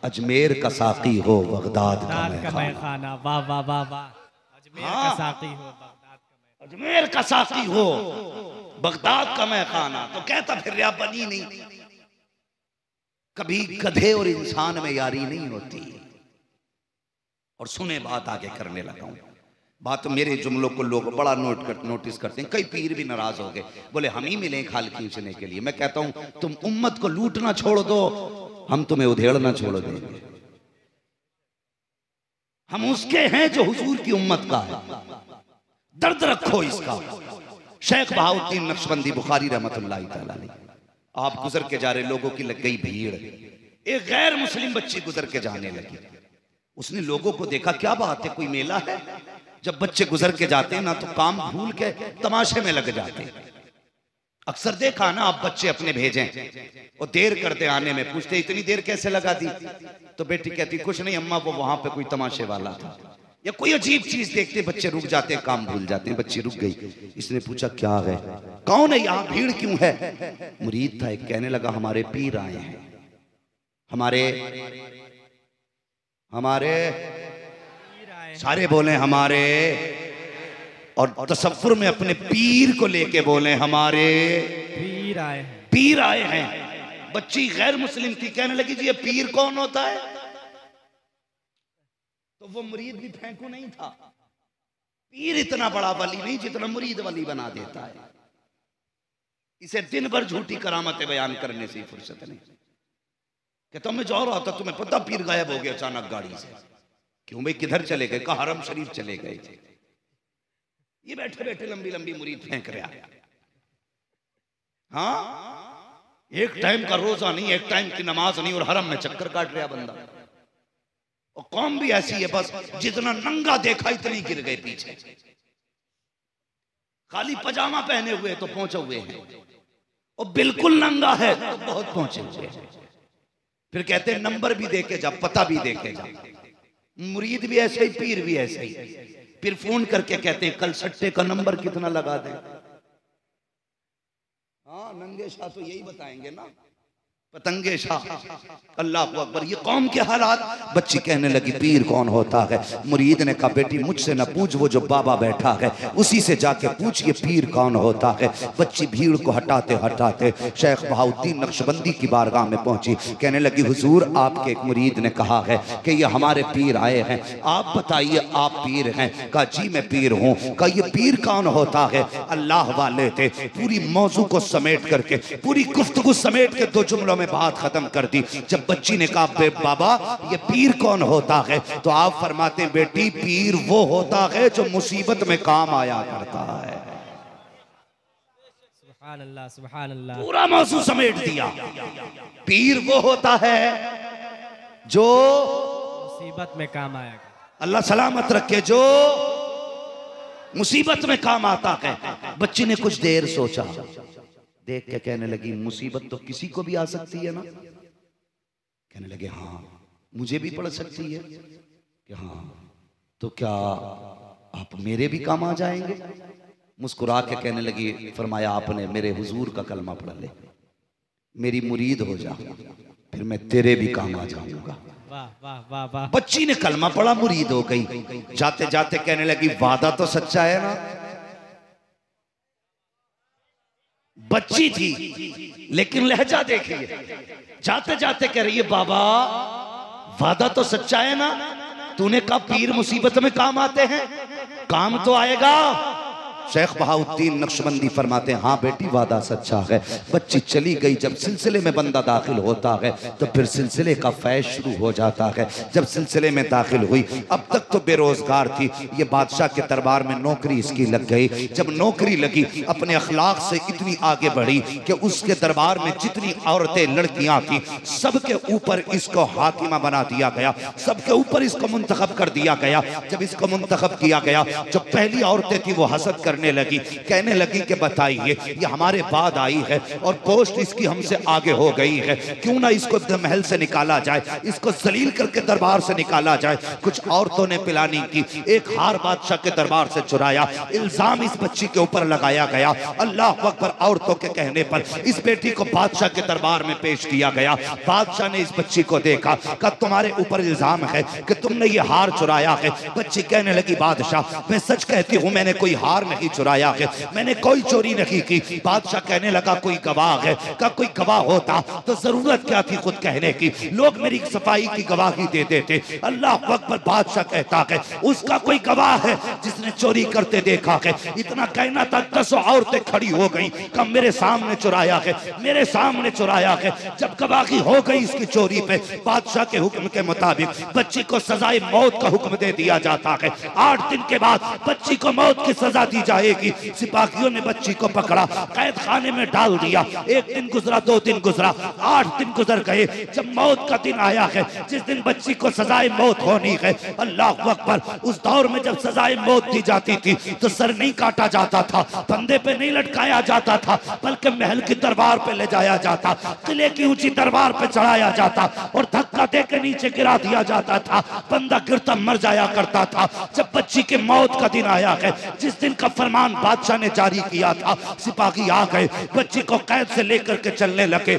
अजमेर का साकी हो बगदाद का मैखाना। वाह वाह वाह वाह। अजमेर का साकी हो बगदाद का, अजमेर का साकी हो बगदाद का मैखाना। तो कहता फिर या बनी नहीं। कभी गधे और इंसान में यारी नहीं होती, और सुने बात आगे करने लगा हूं। बात मेरे जुमलों को लोग बड़ा नोटिस करते हैं। कई पीर भी नाराज हो गए, बोले हम ही मिले खाल खींचने के लिए। मैं कहता हूं तुम उम्मत को लूटना छोड़ दो, हम तुम्हें उधेड़ना छोड़ देंगे। हम उसके हैं जो हुजूर की उम्मत का है। दर्द रखो इसका। शेख बहाउद्दीन नक्शबंदी बुखारी रहमतुल्लाह तआला अलैह, आप गुजर के जा रहे, लोगों की लग गई भीड़। एक गैर मुस्लिम बच्ची गुजर के जाने लगी। उसने लोगों को देखा, क्या बात है, कोई मेला है? जब बच्चे गुजर के जाते हैं ना तो काम भूल के तमाशे में लग जाते हैं। अक्सर देखा ना, आप बच्चे अपने भेजें और देर करते आने में, पूछते इतनी देर कैसे लगा दी? तो बेटी कहती कुछ नहीं अम्मा, वो वहां पे कोई तमाशे वाला था। या कोई अजीब चीज देखते बच्चे रुक जाते हैं, काम भूल जाते हैं। बच्ची रुक गई। इसने पूछा क्या है, कौन है यहाँ, भीड़ क्यों है? मुरीद था एक, कहने लगा हमारे पीर आए हैं। हमारे सारे बोले हमारे, और तसव्वुर में अपने पीर को लेके बोले हमारे पीर आए हैं। बच्ची गैर मुस्लिम थी, कहने लगी जी ये पीर कौन होता है? तो वो मुरीद भी फेंकू नहीं था। पीर इतना बड़ा वली नहीं जितना मुरीद वली बना देता है। इसे दिन भर झूठी करामतें बयान करने से फुर्सत नहीं। कहता मैं जा रहा था, तुम्हें पता पीर गायब हो गया अचानक गाड़ी से। क्यों भाई, किधर चले गए? कहा हरम शरीफ चले गए थे। ये बैठे बैठे लंबी लंबी मुरीद फेंक रहा है। हाँ, एक टाइम का रोजा नहीं, एक टाइम की नमाज नहीं, और हरम में चक्कर काट रहा बंदा। और कौम भी ऐसी है, बस जितना नंगा देखा इतनी गिर गए पीछे। खाली पजामा पहने हुए तो पहुंचे हुए हैं, और बिल्कुल नंगा है तो बहुत पहुंचे हुए हैं। फिर कहते हैं नंबर भी देके जा, पता भी देके जा। मुरीद भी ऐसे ही, पीर भी ऐसे ही। फिर फोन करके कहते हैं कल सट्टे का नंबर कितना लगा दे। हाँ, नंगे शाह तो यही बताएंगे ना, पतंगे शाह। अल्लाह अकबर। ये कौम के हालात। बच्ची कहने लगी पीर कौन होता है? मुरीद ने कहा बेटी मुझसे न पूछ, वो जो बाबा बैठा है उसी से जाके पूछ ये पीर कौन होता है। बच्ची भीड़ को हटाते हटाते शेख बहाउद्दीन नक्शबंदी की बारगाह में पहुंची। कहने लगी हुजूर आपके एक मुरीद ने कहा है कि ये हमारे पीर आए हैं, आप बताइए आप पीर हैं? कहा जी मैं पीर हूँ। कहा ये पीर कौन होता है? अल्लाह वाले थे। पूरी मौजू को समेट करके, पूरी गुफ्तगू समेट के 2 जुमलों बात खत्म कर दी। जब बच्ची ने कहा बाबा ये पीर कौन होता है, तो आप फरमाते हैं बेटी पीर वो होता है जो मुसीबत में काम आया करता है। सुभान अल्लाह, सुभान अल्लाह। पूरा मौजू समेट दिया। पीर वो होता है जो मुसीबत में काम आया। अल्लाह सलामत रखे, जो मुसीबत में काम आता है। बच्ची ने कुछ देर सोचा, देख के कहने लगी मुसीबत तो किसी को भी आ सकती है ना? कहने लगे हाँ मुझे भी पड़ सकती है। कि हाँ तो क्या आप मेरे भी काम आ जाएंगे? मुस्कुरा के कहने लगी, फरमाया आपने मेरे हुजूर का कलमा पढ़ ले, मेरी मुरीद हो जा, फिर मैं तेरे भी काम आ जाऊंगा। वाह वाह वाह वाह। बच्ची ने कलमा पढ़ा, मुरीद हो गई। जाते जाते कहने लगी वादा तो सच्चा है ना? बच्ची थी लेकिन लहजा देखिए, जाते जाते कह रही है बाबा वादा तो सच्चा है ना? तूने कहा पीर मुसीबत में काम आते हैं, काम तो आएगा। शेख बहाउद्दीन नक्शबंदी फरमाते हैं हाँ बेटी वादा सच्चा है। बच्ची चली गई। जब सिलसिले में बंदा दाखिल होता है तो फिर सिलसिले का फैज शुरू हो जाता है। जब सिलसिले में दाखिल हुई, अब तक तो बेरोजगार थी, ये बादशाह के दरबार में नौकरी इसकी लग गई। जब नौकरी लगी, अपने अखलाक से इतनी आगे बढ़ी कि उसके दरबार में जितनी औरतें लड़कियां थी सबके ऊपर इसको हाकिमा बना दिया गया, सबके ऊपर इसको मुंतखब कर दिया गया। जब इसको मुंतखब किया गया, जो पहली औरतें थी वो हसद करने लगी, कहने लगी कि बताइए ये हमारे बाद आई है और पोस्ट इसकी हमसे आगे हो गई है, क्यों ना इसको महल से निकाला जाए, इसको जलील करके दरबार से निकाला जाए। कुछ औरतों ने पिलानी की, एक हार बादशाह के दरबार से चुराया, इल्जाम इस बच्ची के ऊपर लगाया गया। अल्लाह अकबर। औरतों के कहने पर इस बेटी को बादशाह के दरबार में पेश किया गया। बादशाह ने इस बच्ची को देखा, कहा तुम्हारे ऊपर इल्जाम है कि तुमने ये हार चुराया है। बच्ची कहने लगी बादशाह मैं सच कहती हूँ मैंने कोई हार नहीं ही चुराया है, मैंने कोई चोरी नहीं की। बादशाह कहने लगा कोई गवाह है? का कोई गवाह होता तो जरूरत क्या थी खुद कहने की, लोग मेरी सफाई की गवाही दे देते। अल्लाह अकबर। बादशाह कहता है उसका कोई गवाह है जिसने चोरी करते देखा है? इतना कहना था 10 औरतें खड़ी हो गई, कब मेरे सामने चुराया है, मेरे सामने चुराया है। जब गवाही हो गई इसकी चोरी पे, बादशाह के हुक्म के मुताबिक बच्ची को सजाए मौत का हुक्म दे दिया जाता है। 8 दिन के बाद बच्ची को मौत की सजा दी जाएगी। सिपाहियों ने बच्ची को पकड़ा, कैद खाने में डाल दिया। 1 दिन गुजरा, 2 दिन गुजरा, 8 दिन गुजर गए। जब मौत का दिन आया है, जिस दिन बच्ची को सजाए मौत होनी है, अल्लाह अकबर। उस दौर में जब सजाए मौत दी जाती थी तो सर नहीं काटा जाता था, फंदे पे नहीं लटकाया जाता था, बल्कि महल की दरबार पे ले जाया जाता, किले की ऊंची दरबार पे चढ़ाया जाता और धक्का दे के नीचे गिरा दिया जाता था। बंदा गिरता मर जाया करता था। जब बच्ची के मौत का दिन आया है, जिस दिन का फरमान बादशाह ने जारी किया था, सिपाही आ गए, बच्ची को कैद से लेकर के चलने लगे।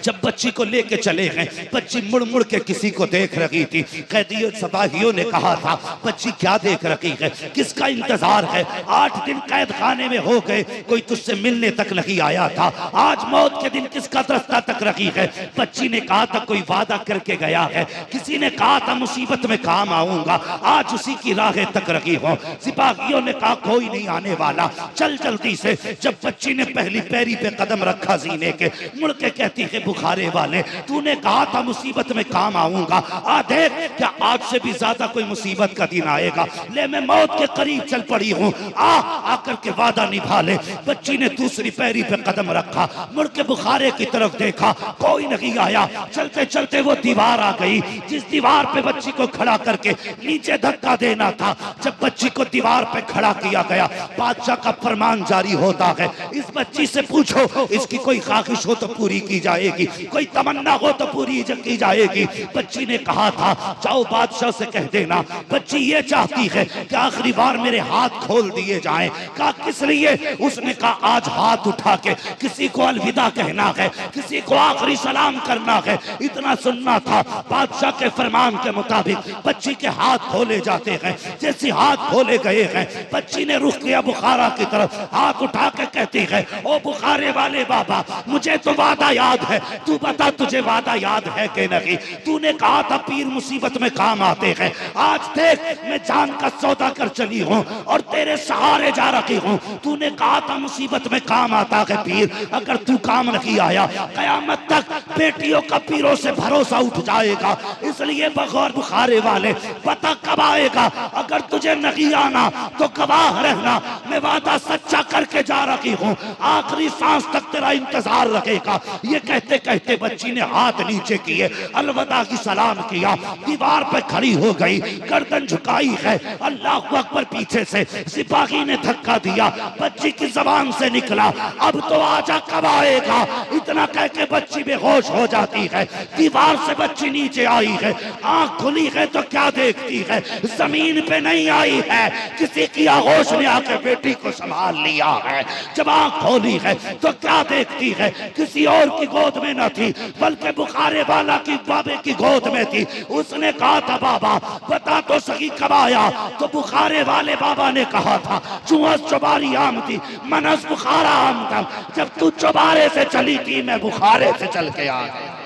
जब बच्ची को लेके चले गए, बच्ची मुड़ मुड़ के किसी को देख रही थी। कैदियों सिपाहियों ने कहा था बच्ची क्या देख रही है, किसका इंतजार है? 8 दिन कैद खाने में हो गए, कोई तुझसे मिलने तक नहीं आया था, आज मौत के दिन किसका रास्ता तक रखी है? बच्ची ने कहा था कोई वादा करके गया है, किसी ने कहा था मुसीबत में काम आऊंगा, आज उसी की राहें तक रखी हो। सिपाहियों ने कहा कोई नहीं आने वाला, चल जल्दी से। जब बच्ची ने पहली पैरी पे कदम रखा सीने के, मुड़ के कहती है बुखारे वाले तूने कहा था मुसीबत में काम आऊंगा, आ देख क्या आज से भी ज्यादा कोई मुसीबत का दिन आएगा। ले मैं मौत के करीब चल पड़ी हूँ, आकर के वादा निभा ले। बच्ची ने दूसरी पैरी पे कदम रखा, मुड़ के बुखारे की तरफ देखा, कोई नहीं आया। चलते चलते वो दीवार आ गई, जिस दीवार पे बच्ची को खड़ा करके नीचे धक्का देना था। जब बच्ची को दीवार पे खड़ा किया गया, बादशाह का फरमान जारी होता है इस बच्ची से पूछो इसकी कोई ख्वाहिश हो तो पूरी की जाएगी, कोई तमन्ना हो तो पूरी की जाएगी। बच्ची ने कहा था जाओ बादशाह से कह देना बच्ची ये चाहती है कि आखिरी बार मेरे हाथ खोल दिए जाएं। कहा किस लिए? उसने कहा आज हाथ उठा के किसी को अलविदा कहना है, किसी को आखिरी सलाम करना है, इतना सुनना था। बादशाह के फरमान के मुताबिक बच्ची के हाथ खोले जाते हैं। जैसे हाथ खोले गए हैं, बच्ची ने रुख किया बुखारा की तरफ, हाथ उठा के कहती है ओ बुखारे वाले बाबा मुझे तो वादा याद है, तू बता तुझे वादा याद है कि नहीं? तूने कहा था पीर मुसीबत में काम आते हैं, आज देख मैं जान का सौदा कर चली हूँ और तेरे सहारे जा रही हूँ। तूने कहा था मुसीबत में काम आता है पीर, अगर तू काम नहीं आया कयामत तक बेटियों का पीरों से भरोसा उठ जाएगा। इसलिए बगौर बुखारे वाले पता कब आएगा, अगर तुझे नहीं आना तो गवाह रहना, मैं वादा सच्चा करके जा रही हूँ, आखिरी सांस तक तेरा इंतजार रखेगा। ये कहते कहते बच्ची ने हाथ नीचे किए, अलविदा की सलाम किया, दीवार पे खड़ी हो गई, गर्दन झुकाई है। अल्लाह अकबर। पीछे से सिपाही ने धक्का दिया, बच्ची की जबान से निकला अब तो आजा कब आएगा। इतना कह के बच्ची बेहोश हो जाती है। दीवार से बच्ची नीचे आई है, आंख खुली है तो क्या देखती है, जमीन पे नहीं आई है, किसी की आगोश में आकर बेटी को संभाल लिया है। जब आंख खोली है तो क्या देखती है, किसी और की गोद में न थी बल्कि बुखारे वाला की बाबे की गोद में थी। उसने कहा था बाबा बता तो सही कब आया? तो बुखारे वाले बाबा ने कहा था चुहस चुबारी आम थी मनस बुखारा आम था, जब तू चुबारे से चली थी मैं बुखारे से चल के आ गया।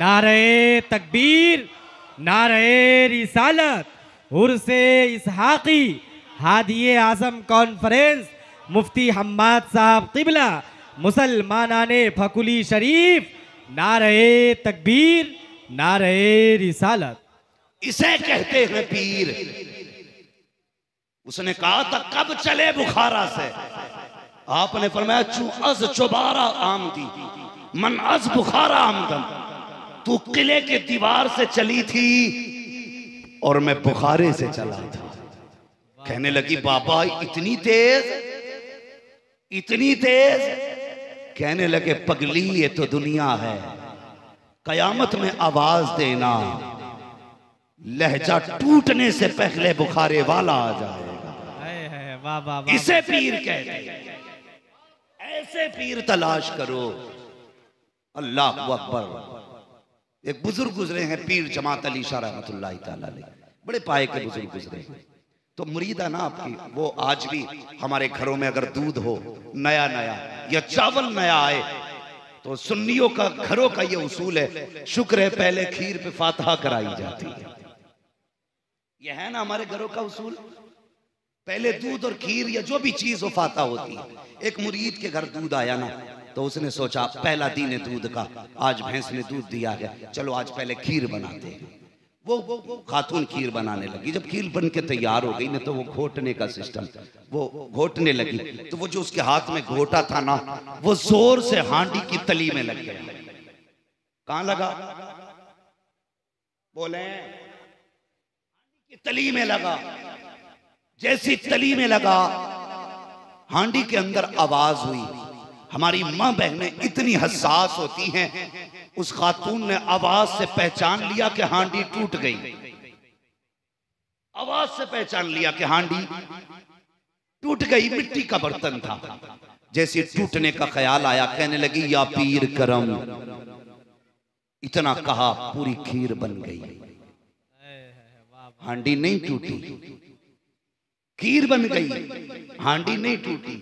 नारे तकबीर, नारे रिसालत, उर्से इसहाकी, हादिये आजम कॉन्फ्रेंस, मुफ्ती हम्माद साहब किबला, मुसलमानाने फकुली शरीफ, नारे तकबीर, नारे रिसालत। इसे कहते हैं पीर। उसने कहा था कब चले बुखारा से? आपने फरमाया चुअज चुबारा आमदी मन अज बुखारा आमदम, तू किले के दीवार से चली थी और मैं बुखारे से चला था। कहने लगी बाबा इतनी तेज, इतनी तेज? कहने लगे पगली ये तो दुनिया है, कयामत में आवाज देना, लहजा टूटने से पहले बुखारे वाला आ जाएगा। वाह वाह वाह। इसे पीर कहते हैं। ऐसे पीर तलाश करो। अल्लाह अकबर। एक बुजुर्ग गुजरे हैं पीर जमात अली शाह रहमतुल्लाह तआला अलैह, बड़े पाए के बुजुर्ग गुजरे। तो मुरीदा ना आपकी, वो आज भी हमारे घरों में अगर दूध हो नया नया या चावल नया आए तो सुन्नियों का घरों का ये उसूल है, शुक्र है पहले खीर पे फातिहा कराई जाती है। ये है ना हमारे घरों का उसूल, पहले दूध और खीर या जो भी चीज हो फातिहा होती है। एक मुरीद के घर दूध आया ना तो उसने सोचा पहला दिन है दूध का, आज भैंस ने दूध दिया है, चलो आज पहले खीर बनाते हैं। वो खातून खीर बनाने लगी। जब खीर बन के तैयार हो गई ना तो वो घोटने का सिस्टम, वो घोटने लगी तो वो जो उसके हाथ में घोटा था ना वो जोर से हांडी की तली में लग गया। कहां लगा? बोले की तली में लगा। जैसी तली में लगा हांडी के अंदर आवाज हुई। हमारी मां बहनें इतनी हसास होती हैं, उस खातून ने आवाज से पहचान लिया कि हांडी टूट गई। आवाज से पहचान लिया कि हांडी टूट गई, मिट्टी का बर्तन था। जैसे टूटने का ख्याल आया कहने लगी या पीर करम। इतना कहा पूरी खीर बन गई। हांडी नहीं टूटी, खीर बन गई, हांडी नहीं टूटी।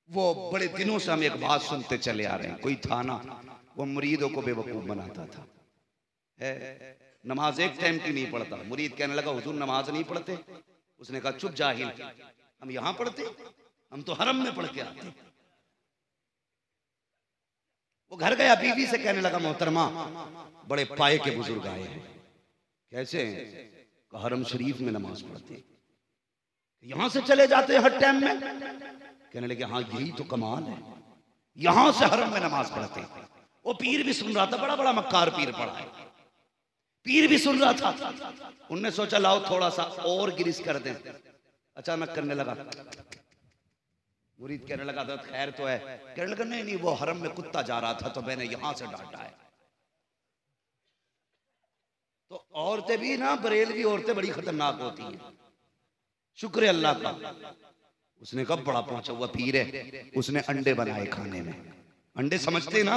वो बड़े दिनों से हम एक बात सुनते चले आ रहे हैं, कोई था ना वो मुरीदों को बेवकूफ बनाता था। है नमाज एक टाइम की नहीं पढ़ता। मुरीद कहने लगा हुजूर नमाज नहीं पढ़ते। उसने कहा चुप जाहिल, हम यहां पढ़ते, हम तो हरम में पढ़ के आते। वो घर गया, बीवी से कहने लगा मोहतरमा बड़े पाए के बुजुर्ग आए हैं। कैसे? हरम शरीफ में नमाज पढ़ते, यहां से चले जाते हर टाइम में। कहने लगे हाँ यही तो कमाल है, यहां से हरम में नमाज पढ़ते। वो पीर भी सुन रहा था, बड़ा बड़ा मक्कार पीर पड़ा है, पीर भी सुन रहा था। उनने सोचा लाओ थोड़ा सा और गिरिश कर दें। अचानक करने लगा, मुरीद कहने लगा खैर तो है। कहने लगा नहीं नहीं वो हरम में कुत्ता जा रहा था तो मैंने यहां से डांटा है। तो औरतें भी ना, बरेलवी औरतें बड़ी खतरनाक होती हैं। शुक्र है अल्लाह का। उसने कब बड़ा पहुंचा हुआ पीर है, उसने अंडे बनाए खाने में। अंडे समझते ना,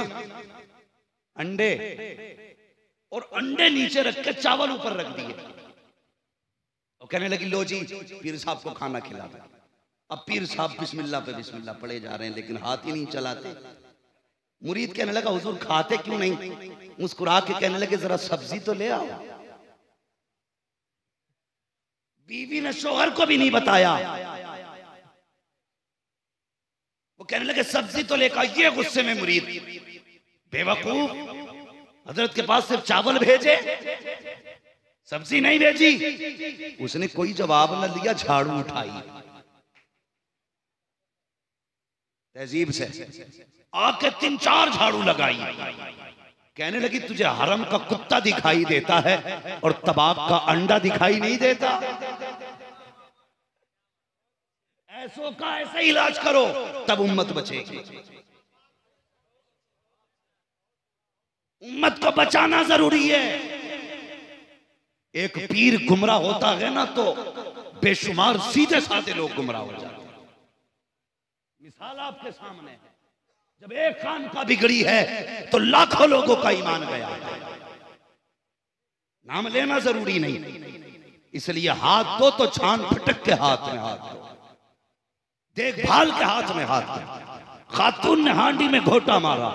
अंडे, और अंडे नीचे रख के चावल ऊपर रख दिए और कहने लगी लो जी पीर साहब को खाना खिला दो। अब पीर साहब बिस्मिल्लाह पे बिस्मिल्लाह पढ़े जा रहे हैं लेकिन हाथ ही नहीं चलाते। मुरीद कहने लगा हुजूर खाते क्यों नहीं? मुस्कुरा के कहने लगे जरा सब्जी तो ले आओ। बीवी ने शोहर को भी नहीं बताया। वो कहने लगे सब्जी तो लेकर। ये गुस्से में मुरीद, बेवकूफ, हजरत के पास सिर्फ चावल भेजे, सब्जी नहीं भेजी। उसने कोई जवाब न दिया, झाड़ू उठाई तहजीब से, आके 3-4 झाड़ू लगाई। कहने लगी तुझे हरम का कुत्ता दिखाई देता है और तबाक का अंडा दिखाई नहीं देता? ऐसों का ऐसे इलाज करो तब उम्मत बचेगी। उम्मत को बचाना जरूरी है। एक पीर गुमराह होता है ना तो बेशुमार सीधे साधे लोग गुमराह हो जाते हैं। मिसाल आपके सामने है, जब एक खान का बिगड़ी है तो लाखों लोगों का ईमान गया है। नाम लेना जरूरी नहीं, इसलिए हाथ दो तो छान फटक के हाथ में हाथ दो, देखभाल के हाथ में हाथ दो। खातून ने हांडी में घोटा मारा,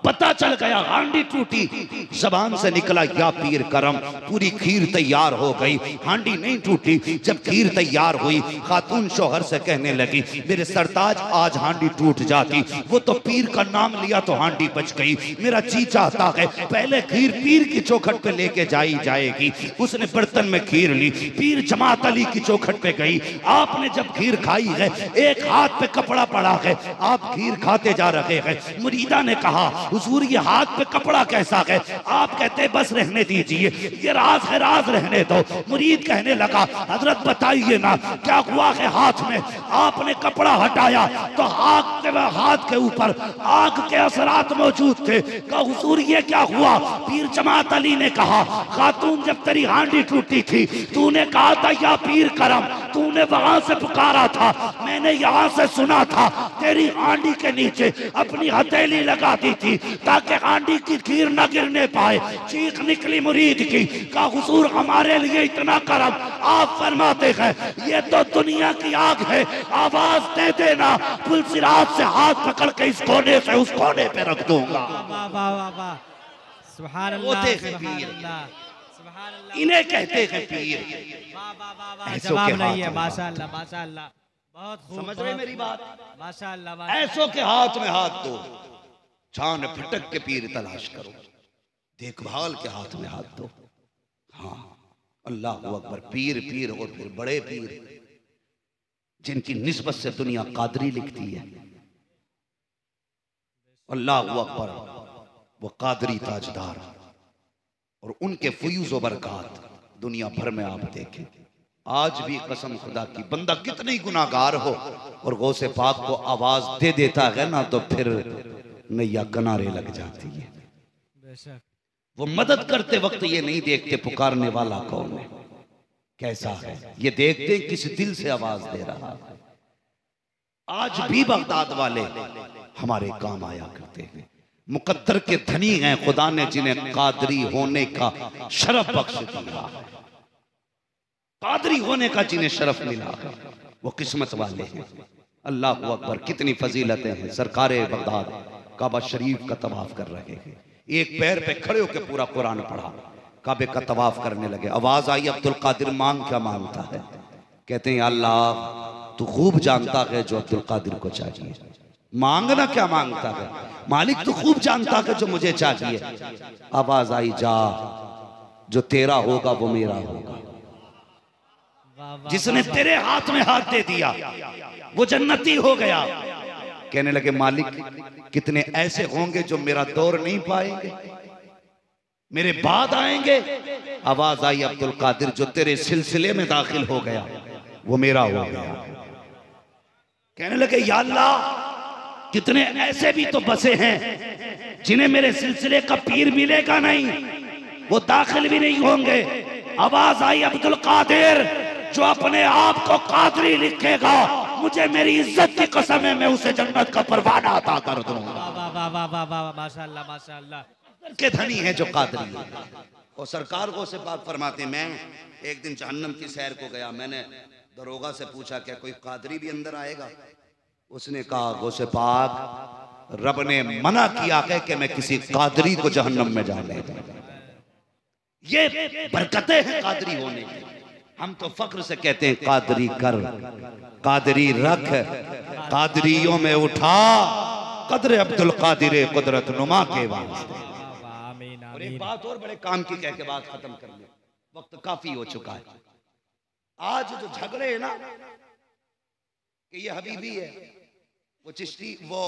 पता चल गया हांडी टूटी, जबान से निकला या पीर करम। पूरी खीर तैयार हो गई, हांडी नहीं टूटी। जब खीर तैयार हुई खातून शौहर से कहने लगी मेरे सरताज आज हांडी टूट जाती, वो तो पीर का नाम लिया तो हांडी बच गई। मेरा जी चाहता है पहले खीर पीर की चौखट पे लेके जाई जाएगी। उसने बर्तन में खीर ली, पीर जमात अली की चौखट पे गई। आपने जब खीर खाई है, एक हाथ पे कपड़ा पड़ा है, आप खीर खाते जा रहे हैं। मुरीदा ने कहा हुजूर ये हाथ पे कपड़ा कैसा है? आप कहते बस रहने दीजिए, ये राज है, राज रहने दो। मुरीद कहने लगा हजरत बताइए ना क्या हुआ है हाथ में? आपने कपड़ा हटाया तो हाथ के ऊपर आग के असरात मौजूद थे। कहा हुजूर ये क्या हुआ? पीर जमात अली ने कहा खातून जब तेरी हांडी टूटी थी तूने कहा था या पीर करम, तूने वहां से पुकारा था, मैंने यहां से सुना था तेरी हांडी के नीचे अपनी हथेली लगा दी थी ताकि हांडी की खीर न गिरने पाए। चीख निकली मुरीद की, का हुजूर हमारे लिए इतना करम। आप फरमाते हैं ये तो दुनिया की आग है, आवाज दे देना, पुलसिरात से हाथ पकड़ के इस कोने से उस कोने पे रख दूंगा। वाह वाह वाह वाह, सुभान अल्लाह, सुभान अल्लाह, सुभान अल्लाह। इन्हें कहते हैं पीर। वाह वाह वाह वाह, ऐसों जवाब के नहीं है। हाथ में माशाअल्लाह माशाअल्लाह, बहुत खूब। समझ रहे मेरी बात? माशाअल्लाह ऐसों के हाथ में हाथ दो, छान फटक के पीर तलाश करो, देखभाल के हाथ में हाथ दो। हाँ, अल्लाह अकबर। पीर पीर और फिर बड़े पीर जिनकी निस्बत से दुनिया कादरी लिखती है। अल्लाह अकबर, वो कादरी ताजदार और उनके फयूज़ व बरकात दुनिया भर में आप देखें। आज भी कसम खुदा की, बंदा कितने ही गुनाहगार हो और गौसे पाक को आवाज दे देता है ना, तो फिर नैया किनारे लग जाती है। बेशक। वो मदद करते वक्त ये नहीं देखते पुकारने वाला कौन है, कैसा है, ये देखते किस दिल से आवाज दे रहा है। आज भी बगदाद वाले हमारे काम आया करते हैं। मुकद्दर के धनी हैं खुदा ने जिन्हें कादरी होने का शरफ बख्श दिया है। कादरी होने का जिन्हें शरफ मिला है वो किस्मत वाले हैं। अल्लाह अकबर, कितनी फजीलतें हैं। सरकारे बगदाद काबा शरीफ का तवाफ कर रहे हैं, एक पैर पे खड़े होकर पूरा कुरान पढ़ा, काबे का तवाफ करने लगे। आवाज आई, अब्दुल कादिर मांग क्या मांगता है? कहते हैं अल्लाह तू खूब जानता है जो अब्दुल कादिर को चाहिए। मांगना क्या मांगता है? मालिक तू खूब जानता है जो मुझे चाहिए। आवाज आई, जा जो तेरा होगा वो मेरा होगा। जिसने तेरे हाथ में हाथ दे दिया वो जन्नती हो गया। कहने लगे मालिक कितने ऐसे होंगे जो मेरा दौर नहीं पाएंगे, मेरे बाद आएंगे। आवाज आई, अब्दुल कादिर जो तेरे सिलसिले में दाखिल हो गया वो मेरा हो गया। कहने लगे या अल्लाह कितने ऐसे भी तो बसे हैं जिन्हें मेरे सिलसिले का पीर मिलेगा नहीं, वो दाखिल भी नहीं होंगे। आवाज आई, अब्दुल कादिर जो अपने आप को कादरी लिखेगा, मुझे मेरी इज्जत की कसम है मैं उसे जन्नत का परवाना अता कर दूंगा। वाह वाह वाह वाह वाह, माशाअल्लाह माशाअल्लाह। के धनी है जो कादरी है। और सरकार को से पाक फरमाते, मैं एक दिन जहन्नम की सैर को गया, मैंने दरोगा से पूछा क्या कोई कादरी भी अंदर आएगा? उसने कहा गौसे पाक रब ने मना किया है कि मैं किसी कादरी को जहन्नम में जाने दूं। ये बरकतें हैं कादरी होने की। हम तो फक्र से कहते हैं कादरी कर, कादरी रख, कादरियों में उठा कदर अब्दुल कादिर कुदरत नुमा के वास्ते। और एक बात और बड़े काम की कह के बात खत्म कर ले, वक्त काफी हो चुका है। आज जो झगड़े हैं ना कि ये हबीबी है, वो चिश्ती, वो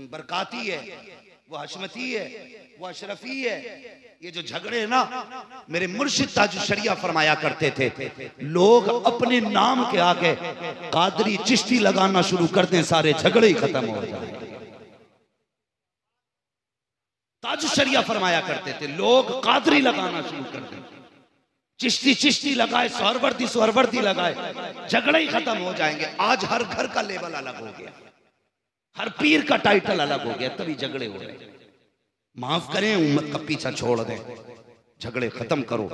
बरकाती है, वो हशमती है, वो अशरफी है, ये जो झगड़े हैं ना, मेरे मुर्शिद ताजुल शरिया फरमाया करते थे लोग अपने नाम के आगे कादरी चिश्ती लगाना शुरू कर दें, सारे झगड़े ही खत्म हो जाए। ताजुल शरिया फरमाया करते थे लोग कादरी लगाना शुरू कर दें, चिश्ती चिश्ती लगाए, सोहरवर्दी सोहरवर्दी लगाए, झगड़े ही खत्म हो जाएंगे। आज हर घर का लेवल अलग हो गया, हर पीर का टाइटल अलग हो गया, तभी झगड़े हो रहे। माफ करें, उम्मत का पीछा छोड़ दें, झगड़े खत्म करो।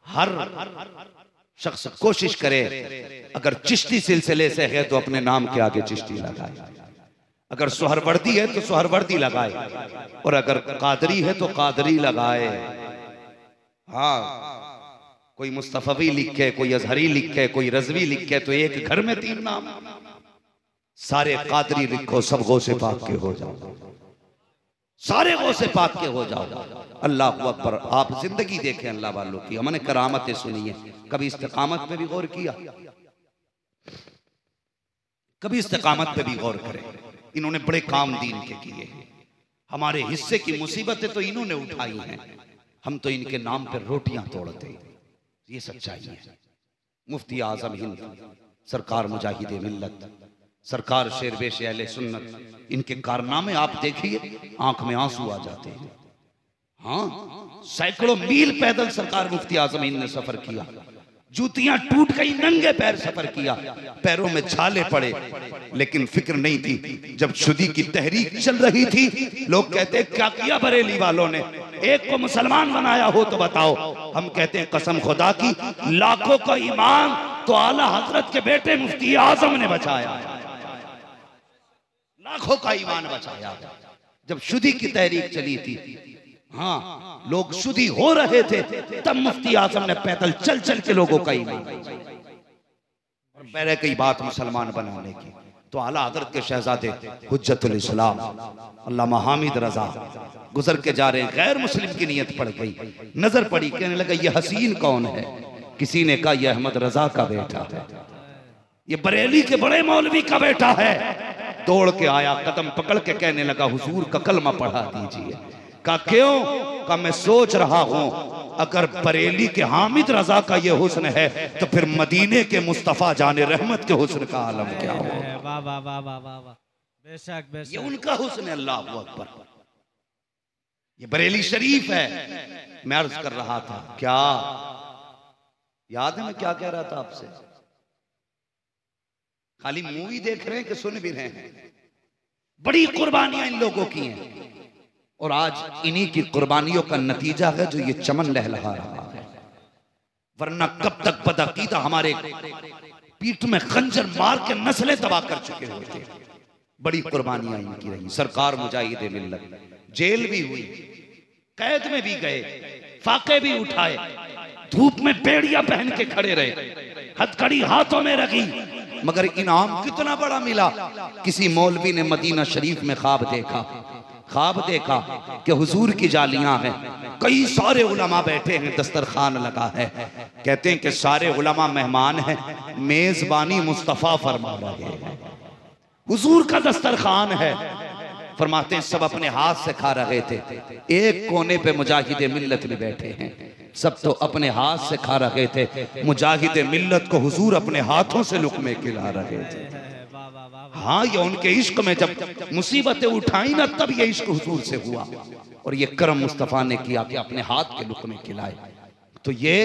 हर शख्स कोशिश करे अगर चिश्ती सिलसिले से है तो अपने नाम के आगे चिश्ती लगाए, अगर सोहरवर्दी है तो सोहरवर्दी लगाए, और अगर कादरी है तो कादरी लगाए। हाँ, कोई मुस्तफवी लिखे, कोई अजहरी लिखे, कोई रजवी लिखे, तो एक घर में 3 नाम। सारे कादरी लिखो, सब गौसे पाक के हो जाओ, सारे गौसे पाक के हो जाओ। अल्लाह अकबर। आप जिंदगी देखें अल्लाह वालों की, हमने करामतें सुनी है, कभी इस्तिकामत पे भी गौर किया? कभी इस्तिकामत पे भी गौर करें। इन्होंने बड़े काम दीन के किए हैं, हमारे हिस्से की मुसीबतें तो इन्होंने उठाई हैं, हम तो इनके नाम पर रोटियां तोड़ते हैं। ये सच्चाई है। मुफ्ती आजम हिंद सरकार मुजाहिदे मिल्लत, सरकार शेरवेश अहले सुन्नत, इनके कारनामे आप देखिए आंख में आंसू आ जाते हैं। हाँ, सैकड़ों मील पैदल सरकार मुफ्ती आजम हिंद ने सफर किया, जूतियां टूट गई, नंगे पैर सफर किया, पैरों में छाले पड़े, लेकिन फिक्र नहीं थी। जब शुदी की तहरीक चल रही थी, लोग कहते क्या किया बरेली वालों ने, एक को मुसलमान बनाया हो तो बताओ। हम कहते हैं कसम खुदा की, लाखों का ईमान तो आला हजरत के बेटे मुफ्ती आजम ने बचाया, लाखों का ईमान बचाया। जब शुदी की तहरीक चली थी, हाँ लोग शुदी हो रहे थे, तब मुफ्ती आजम ने पैदल चल चल के लोगों का ईमान और पहले कई बात मुसलमान बनाने की। तो आला हजरत के शहजादे हुज्जतुल इस्लाम अल्लामा हामिद रजा गुजर के जा रहे, गैर मुस्लिम की नियत पड़ गई, नजर पड़ी, कहने लगा ये हसीन कौन है? किसी ने कहा यह अहमद रजा का बेटा है, ये बरेली के बड़े मौलवी का बेटा है। दौड़ के आया, कदम पकड़ के कहने लगा हुजूर का कलमा पढ़ा दीजिए। कहा क्यों? कहा मैं सोच रहा हूं अगर बरेली के हामिद रजा का ये हुस्न है तो फिर मदीने के मुस्तफा जाने रहमत के हुस्न का आलम क्या हो। वाह वाह वाह वाह वाह वाह, बेशक ये बेशक। उनका हुस्न है, अल्लाह अकबर। ये बरेली शरीफ है। मैं अर्ज कर रहा था, क्या याद है मैं क्या कह रहा था आपसे? खाली मूवी देख रहे हैं कि सुन भी रहे हैं? बड़ी कुर्बानियां इन लोगों की हैं और आज इन्हीं की कुर्बानियों का नतीजा है जो ये चमन लहलहा रहा है। वरना कब तक बदअकीदा हमारे पीठ में खंजर मार के नस्लें तबाह कर चुके होते। बड़ी कुर्बानियां इनकी रही। सरकार मुजाहिद मिल्लत जेल भी हुई, कैद में भी गए, फाके भी उठाए, धूप में बेड़ियां पहन के खड़े रहे, हथकड़ी हाथों में रखी, मगर इनाम कितना बड़ा मिला। किसी मौलवी ने मदीना शरीफ में ख्वाब देखा कि हुजूर की जालियां हैं, कई सारे उलमा बैठे हैं, दस्तरखान लगा है, कहते हैं कि सारे उलमा मेहमान हैं, मेजबानी मुस्तफा फरमा रहे हैं, हुजूर का दस्तरखान है। फरमाते हैं सब अपने हाथ से खा रहे थे, एक कोने पे मुजाहिद मिल्लत भी बैठे हैं, सब तो अपने हाथ से खा रहे थे। मुजाहिद मिल्लत को हुजूर अपने हाथों से लुक़मे खिला रहे थे। हाँ, ये उनके इश्क में जब मुसीबतें उठाई ना, तब ये इश्क हुजूर से हुआ और ये करम मुस्तफ़ा ने किया कि अपने हाथ के लुक़मे खिलाए। तो ये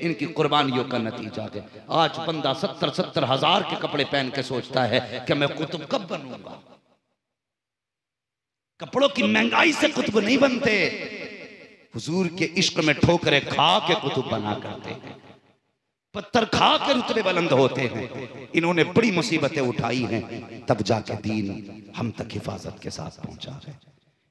इनकी कुर्बानियों का नतीजा है। आज बंदा 70-70 हजार के कपड़े पहन के सोचता है कि मैं कुतुब कब बनूंगा। कपड़ों की महंगाई से कुतुब नहीं बनते, हुजूर के इश्क में ठोकरे खा के कुतुब बना करते हैं, पत्थर खा के रुतबे बुलंद होते हैं। इन्होंने बड़ी मुसीबतें उठाई हैं, तब जाके दीन हम तक हिफाजत के साथ पहुंचा है,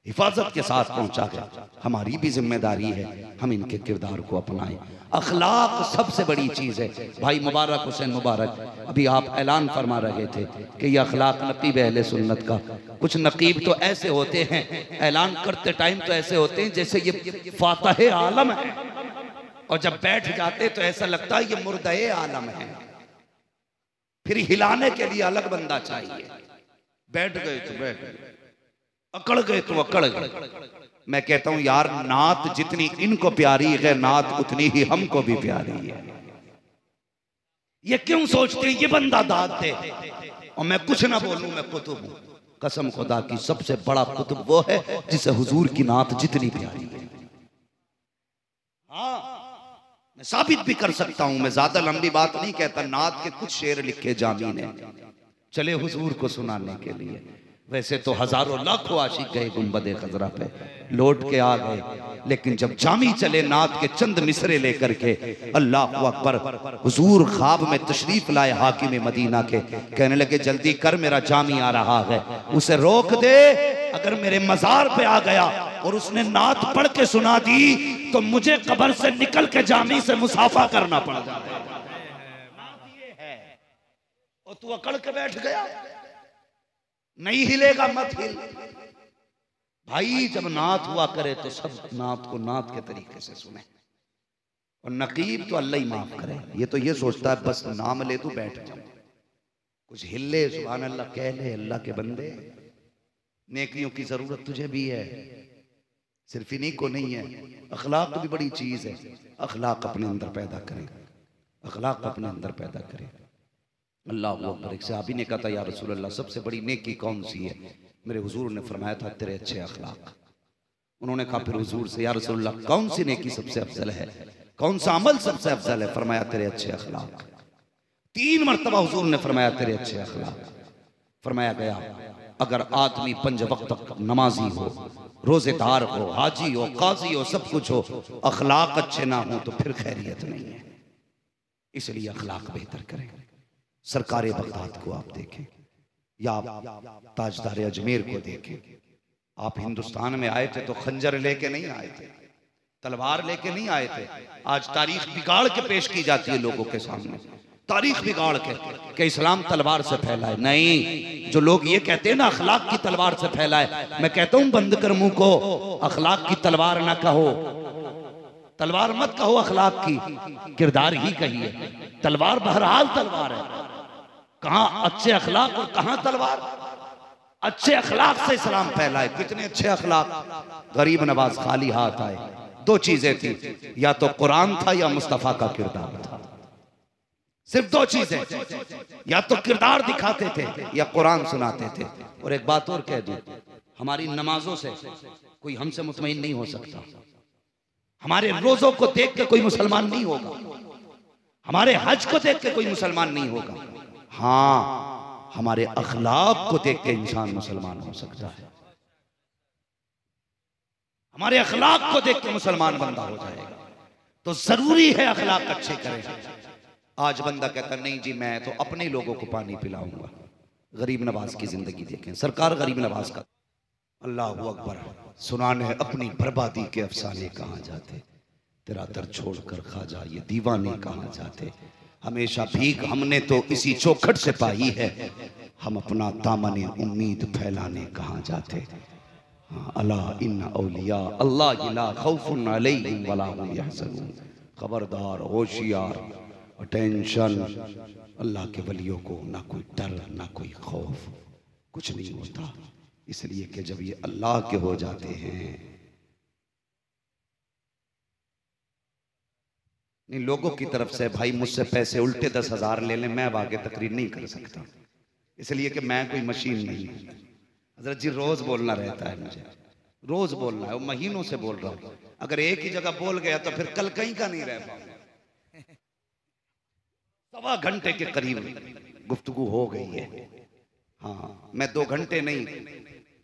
हिफाजत के साथ पहुंचा है। हमारी भी जिम्मेदारी है हम इनके किरदार को अपनाएं। अखलाक सबसे बड़ी चीज है। भाई मुबारक हुसैन मुबारक, अभी आप ऐलान फरमा रहे थे कि ये अखलाक नकीब अहले सुन्नत का। कुछ नकीब तो ऐसे होते हैं, ऐलान करते टाइम तो ऐसे होते हैं जैसे ये फातह आलम है, और जब बैठ जाते तो ऐसा लगता है ये मुर्दे आलम है। फिर हिलाने के लिए अलग बंदा चाहिए। बैठ गए तो बैठ गए, अकड़ गए तो अकड़ गए। मैं कहता हूं यार, नात जितनी इनको प्यारी है, नात उतनी ही हमको भी प्यारी है। ये क्यों सोचते हैं ये बंदा दाद दे और मैं कुछ ना बोलूं, मैं कुतुब हूं। कसम खुदा की सबसे बड़ा कुतुब वो है जिसे हुजूर की नात जितनी प्यारी है। हाँ, मैं साबित भी कर सकता हूं, मैं ज्यादा लंबी बात नहीं कहता। नात के कुछ शेर लिखे जामी ने, चले हुजूर को सुनाने के लिए। वैसे तो हजारों लाखों आशिक गए गुंबदे खजरा पे, लौट के आ गए, लेकिन जब जामी चले नात के चंद मिसरे लेकर के, अल्लाह अकबर, हुजूर ख्वाब में तशरीफ लाए हाकिम मदीना के, कहने लगे जल्दी कर मेरा जामी आ रहा है, उसे रोक दे। अगर मेरे मजार पे आ गया और उसने नात पढ़ के सुना दी तो मुझे कब्र से निकल के जामी से मुसाफा करना पड़ जाए। और तू अकड़ के बैठ गया, नहीं हिलेगा मत हिल। भाई जब नात हुआ करे तो सब नात को नात के तरीके से सुने। और नकीब तो अल्लाह ही माफ करे, ये तो ये सोचता है बस नाम ले तू बैठ जाओ, कुछ हिल ले, सुभान अल्लाह कह ले। अल्लाह के बंदे, नेकियों की जरूरत तुझे भी है, सिर्फ इन्हीं को नहीं है। अखलाक भी बड़ी चीज है। अखलाक अपने अंदर पैदा करें, अखलाक अपने अंदर पैदा करें। अल्लाह अकबर। एक सहाबी ने कहा था या रसूल अल्लाह सबसे बड़ी नेकी कौन सी है? मेरे हुजूर ने फरमाया था तेरे अच्छे अखलाक। उन्होंने कहा फिर हुजूर से या रसूल अल्लाह कौन सी नेकी सबसे अफजल है? कौन सा अमल सबसे अफजल है? फरमाया तेरे अच्छे अखलाक। 3 मरतबा हुजूर ने फरमाया तेरे अच्छे अखलाक। फरमाया गया अगर आदमी 5 वक्त तक नमाजी हो, रोजेदार हो, हाजी हो, काजी हो, सब कुछ हो, अखलाक अच्छे ना हो तो फिर खैरियत नहीं है। इसलिए अखलाक बेहतर करें। सरकार बगदाद को आप देखें या आप ताजदार अजमेर को देखें। आप हिंदुस्तान में आए थे तो खंजर लेके नहीं आए थे, तलवार लेके नहीं आए थे। आज तारीख बिगाड़ के पेश की जाती है लोगों के सामने, तारीख बिगाड़ के कि इस्लाम तलवार से फैला है। नहीं, जो लोग ये कहते हैं ना अखलाक की तलवार से फैला है, मैं कहता हूं बंद कर मुंह को, अखलाक की तलवार ना कहो, तलवार मत कहो, अखलाक की किरदार ही कहिए। तलवार बहरहाल तलवार है, कहां अच्छे अखलाक और कहां तलवार। अच्छे अखलाक से इस्लाम फैला है। कितने अच्छे अखलाक। गरीब नवाज खाली हाथ आए, 2 चीजें थी, या तो कुरान था या मुस्तफा का किरदार था। सिर्फ 2 चीजें, या तो किरदार दिखाते थे या कुरान सुनाते थे। और एक बात और कह दूं, हमारी नमाजों से कोई हमसे मुतमईन नहीं हो सकता। हमारे रोजों को देख के कोई मुसलमान नहीं होगा, हमारे हज को देख के कोई मुसलमान नहीं होगा। हाँ, हमारे अखलाक को देख के इंसान मुसलमान हो सकता है। हमारे अखलाक को देख के मुसलमान बंदा हो जाएगा। तो जरूरी है अखलाक अच्छे करें। आज बंदा कहता नहीं जी मैं तो अपने लोगों को पानी पिलाऊंगा। गरीब नवाज की जिंदगी देखें, सरकार गरीब नवाज का। अल्लाह अकबर, सुनाने अपनी बर्बादी के अफसाने कहाँ जाते, तेरा दर छोड़कर खाजा ये दीवाने कहाँ जाते। हमेशा भीख हमने तो इसी चौखट से पाई है, हम अपना दामने उम्मीद फैलाने कहाँ जाते। अला इन्ना औलिया अल्लाह ला खौफुन अलैहिम वला हुम यहज़नून। खबरदार, होशियार, अटेंशन, अल्लाह के वलियों को ना कोई डर ना कोई खौफ, कुछ नहीं होता। इसलिए कि जब ये अल्लाह के हो जाते हैं, इन लोगों की तरफ से भाई मुझसे पैसे उल्टे 10,000 ले लें, मैं अब आगे तकरीर नहीं कर सकता, इसलिए कि मैं कोई मशीन नहीं हूं। हजरत जी रोज बोलना रहता है, मुझे रोज बोलना है, वो महीनों से बोल रहा हूं। अगर एक ही जगह बोल गया तो फिर कल कहीं का नहीं रह पाऊंगा। 1.25 घंटे के करीब गुफ्तगू हो गई है। हाँ, मैं 2 घंटे नहीं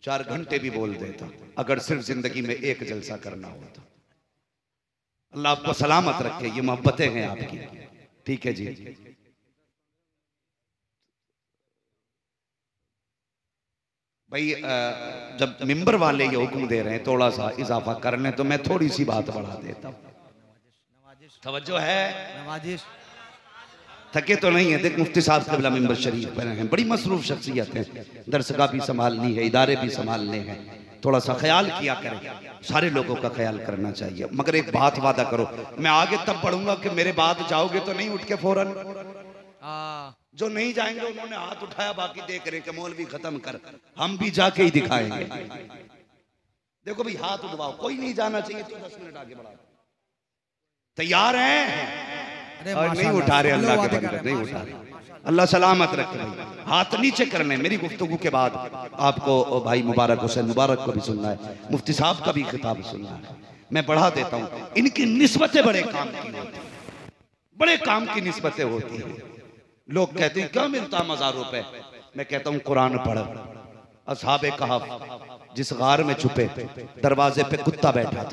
4 घंटे भी बोल देता अगर सिर्फ जिंदगी में एक जलसा करना होता। अल्लाह आपको सलामत रखे, ये मोहब्बतें हैं आपकी। ठीक है जी। भाई जब मिंबर वाले ये हुक्म दे रहे हैं थोड़ा सा इजाफा करने, तो मैं थोड़ी सी बात बढ़ा देता हूँ। तवज्जो है? नवाजिश थके तो नहीं है। देख मुफ्ती साहब क़िबला मिंबर शरीफ पर हैं, बड़ी मसरूफ शख्सियत है, दरसगाह भी संभालनी है, इदारे भी संभालने हैं। थोड़ा सा ख्याल किया करें, सारे लोगों का ख्याल करना चाहिए। मगर एक बात वादा करो, मैं आगे तब बढ़ूंगा कि मेरे बाद जाओगे तो नहीं उठ के फौरन। जो नहीं जाएंगे उन्होंने हाथ उठाया, बाकी देख रहे कि मौलवी खत्म कर, हम भी जाके ही दिखाएंगे। देखो भाई हाथ उठवाओ, कोई नहीं जाना चाहिए तो 10 मिनट आगे बढ़ा। तैयार हैं? और नहीं उठा रहे, अल्लाह के बंदे नहीं उठा रहे। अल्लाह सलामत रखे भाई, हाथ नीचे करने। मेरी गुफ्तगू के बाद आपको भाई मुबारक हुसैन मुबारक को भी सुनना है, मुफ्ती साहब का भी खिताब सुनना है। मैं बढ़ा देता हूँ, इनकी निस्बतें बड़े काम की होती हैं, बड़े काम की निस्बतें होती हैं। लोग कहते हैं क्या मिलता मज़ार रुपए, मैं कहता हूँ कुरान पढ़। असहाबे कहफ जिस गार में छुपे, दरवाजे पे कुत्ता बैठा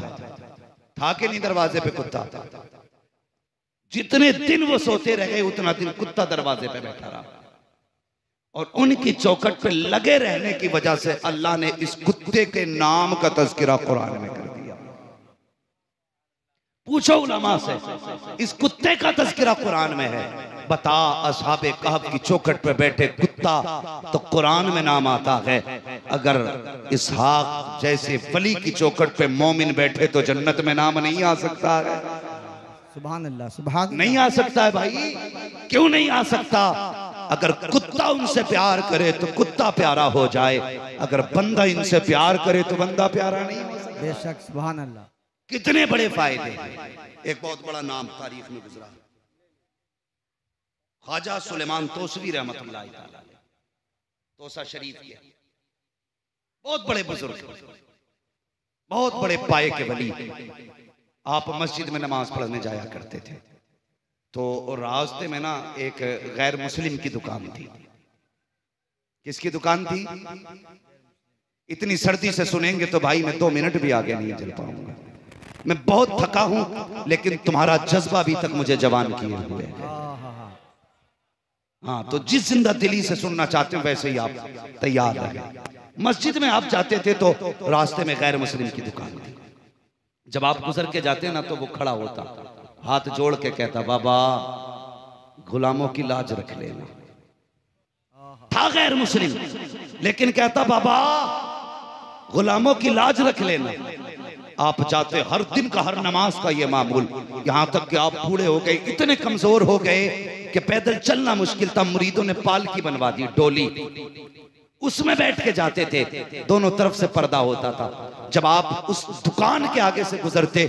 था कि नहीं? दरवाजे पे कुत्ता था। जितने दिन वो सोते रहे उतना दिन कुत्ता दरवाजे पे बैठा रहा, और उनकी चौखट पे लगे रहने की वजह से अल्लाह ने इस कुत्ते के नाम का तज़किरा कुरान में कर दिया। पूछो उलमा से, इस कुत्ते का तज़किरा कुरान में है। बता, असहाबे कहफ की चौखट पे बैठे कुत्ता तो कुरान में नाम आता है। अगर इसहाक जैसे वली की चौखट पे मोमिन बैठे तो जन्नत में नाम नहीं आ सकता है? सुभान अल्लाह, सुभान नहीं आ सकता है भाई। क्यों नहीं आ सकता? अगर कुत्ता उनसे प्यार करे तो कुत्ता प्यारा हो जाए, अगर बंदा इनसे प्यार करे तो बंदा प्यारा नहीं हो सकता। बेशक, सुभान अल्लाह। कितने बड़े फायदे। एक बहुत बड़ा नाम तारीख में गुजरा, ख्वाजा सुलेमान तोसवी रहमतुल्लाह अलैह, तोसा शरीफ के बहुत बड़े बुजुर्ग, बहुत बड़े पाए के वली। आप मस्जिद में नमाज पढ़ने जाया करते थे, तो रास्ते में ना एक गैर मुस्लिम की दुकान थी। किसकी दुकान थी? इतनी सर्दी से सुनेंगे तो भाई मैं 2 मिनट भी आगे नहीं चल पाऊंगा। मैं बहुत थका हूं, लेकिन तुम्हारा जज्बा अभी तक मुझे जवान किए हुए है। हाँ, तो जिस जिंदा दिली से सुनना चाहते हो वैसे ही आप तैयार रहे। मस्जिद में आप जाते थे तो रास्ते में गैर मुस्लिम की दुकान थी। जब आप गुजर के जाते ना तो वो खड़ा होता, हाथ जोड़ के कहता, बाबा गुलामों की लाज रख लेना। था गैर मुस्लिम, लेकिन कहता बाबा गुलामों की लाज रख लेना। आप जाते, हर दिन का हर नमाज का ये मामूल, यहां तक कि आप बूढ़े हो गए, इतने कमजोर हो गए कि पैदल चलना मुश्किल था। मुरीदों ने पालकी बनवा दी, डोली, उसमें बैठ के जाते थे। दोनों तरफ से पर्दा होता था। जब आप उस दुकान के आगे से गुजरते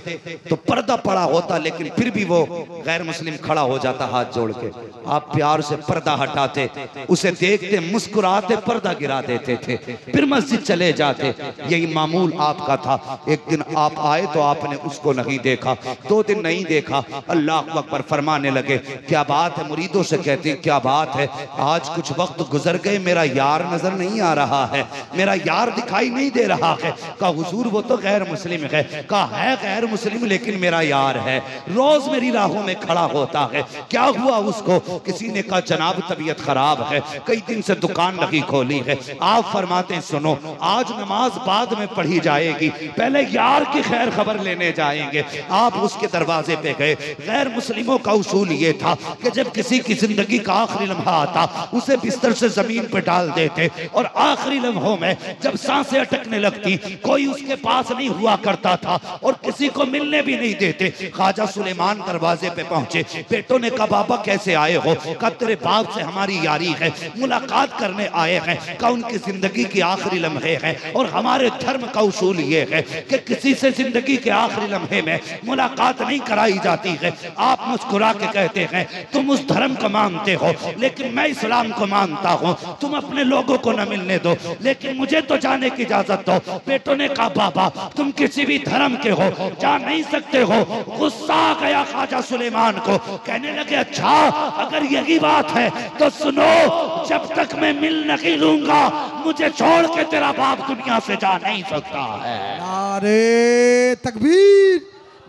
तो पर्दा पड़ा होता, लेकिन फिर भी वो गैर मुस्लिम खड़ा हो जाता हाथ जोड़ के। आप प्यार से पर्दा हटाते, उसे देखते, मुस्कुराते, पर्दा गिरा देते थे, फिर मस्जिद चले जाते। यही मामूल आपका था। एक दिन आप आए तो आपने उसको नहीं देखा, 2 दिन नहीं देखा, अल्लाह अकबर फरमाने लगे, क्या बात है? मुरीदों से कहते क्या बात है, आज कुछ वक्त गुजर गए, मेरा यार नजर नहीं आ रहा है, मेरा यार दिखाई नहीं दे रहा है। कहा हुजूर वो तो गैर मुस्लिम है। कहा है गैर मुस्लिम, लेकिन मेरा यार है, रोज मेरी राहों में खड़ा होता है। क्या हुआ उसको? किसी ने कहा जनाब तबीयत खराब है, कई दिन से दुकान नहीं खोली है। आप फरमाते हैं सुनो, आज नमाज बाद में पढ़ी जाएगी, पहले यार की खैर खबर लेने जाएंगे। आप उसके दरवाजे पे गए। गैर मुस्लिमों का उसूल ये था कि जब किसी की जिंदगी का आखिरी लम्हा आता, उसे बिस्तर से जमीन पे डाल देते, और आखिरी लम्हों में जब सांसें अटकने लगती, कोई उसके पास नहीं हुआ करता था और किसी को मिलने भी नहीं देते। ख्वाजा सुलेमान दरवाजे पे पहुंचे। बेटों ने कहा बाबा कैसे आए हो? कहा तेरे बाप से हमारी यारी है, मुलाकात करने आए हैं। कहा उनकी जिंदगी के आखिरी लम्हे हैं, और हमारे धर्म का उसूल ये है कि किसी से जिंदगी के आखिरी लम्हे में मुलाकात नहीं कराई जाती है। आप मुस्कुरा के कहते हैं तुम उस धर्म को मानते हो, लेकिन मैं इस्लाम को मानता हूँ, तुम अपने लोगों को न मिलने दो, लेकिन मुझे तो जाने की इजाजत दो। बेटों ने कहा बाबा तुम किसी भी धर्म के हो, जा नहीं सकते हो। गुस्सा आ गया ख्वाजा सुलेमान को। कहने लगे अच्छा अगर यही बात है तो सुनो, जब तक मैं मिल नहीं लूंगा, मुझे छोड़ के तेरा बाप दुनिया से जा नहीं सकता है। नारे तकबीर,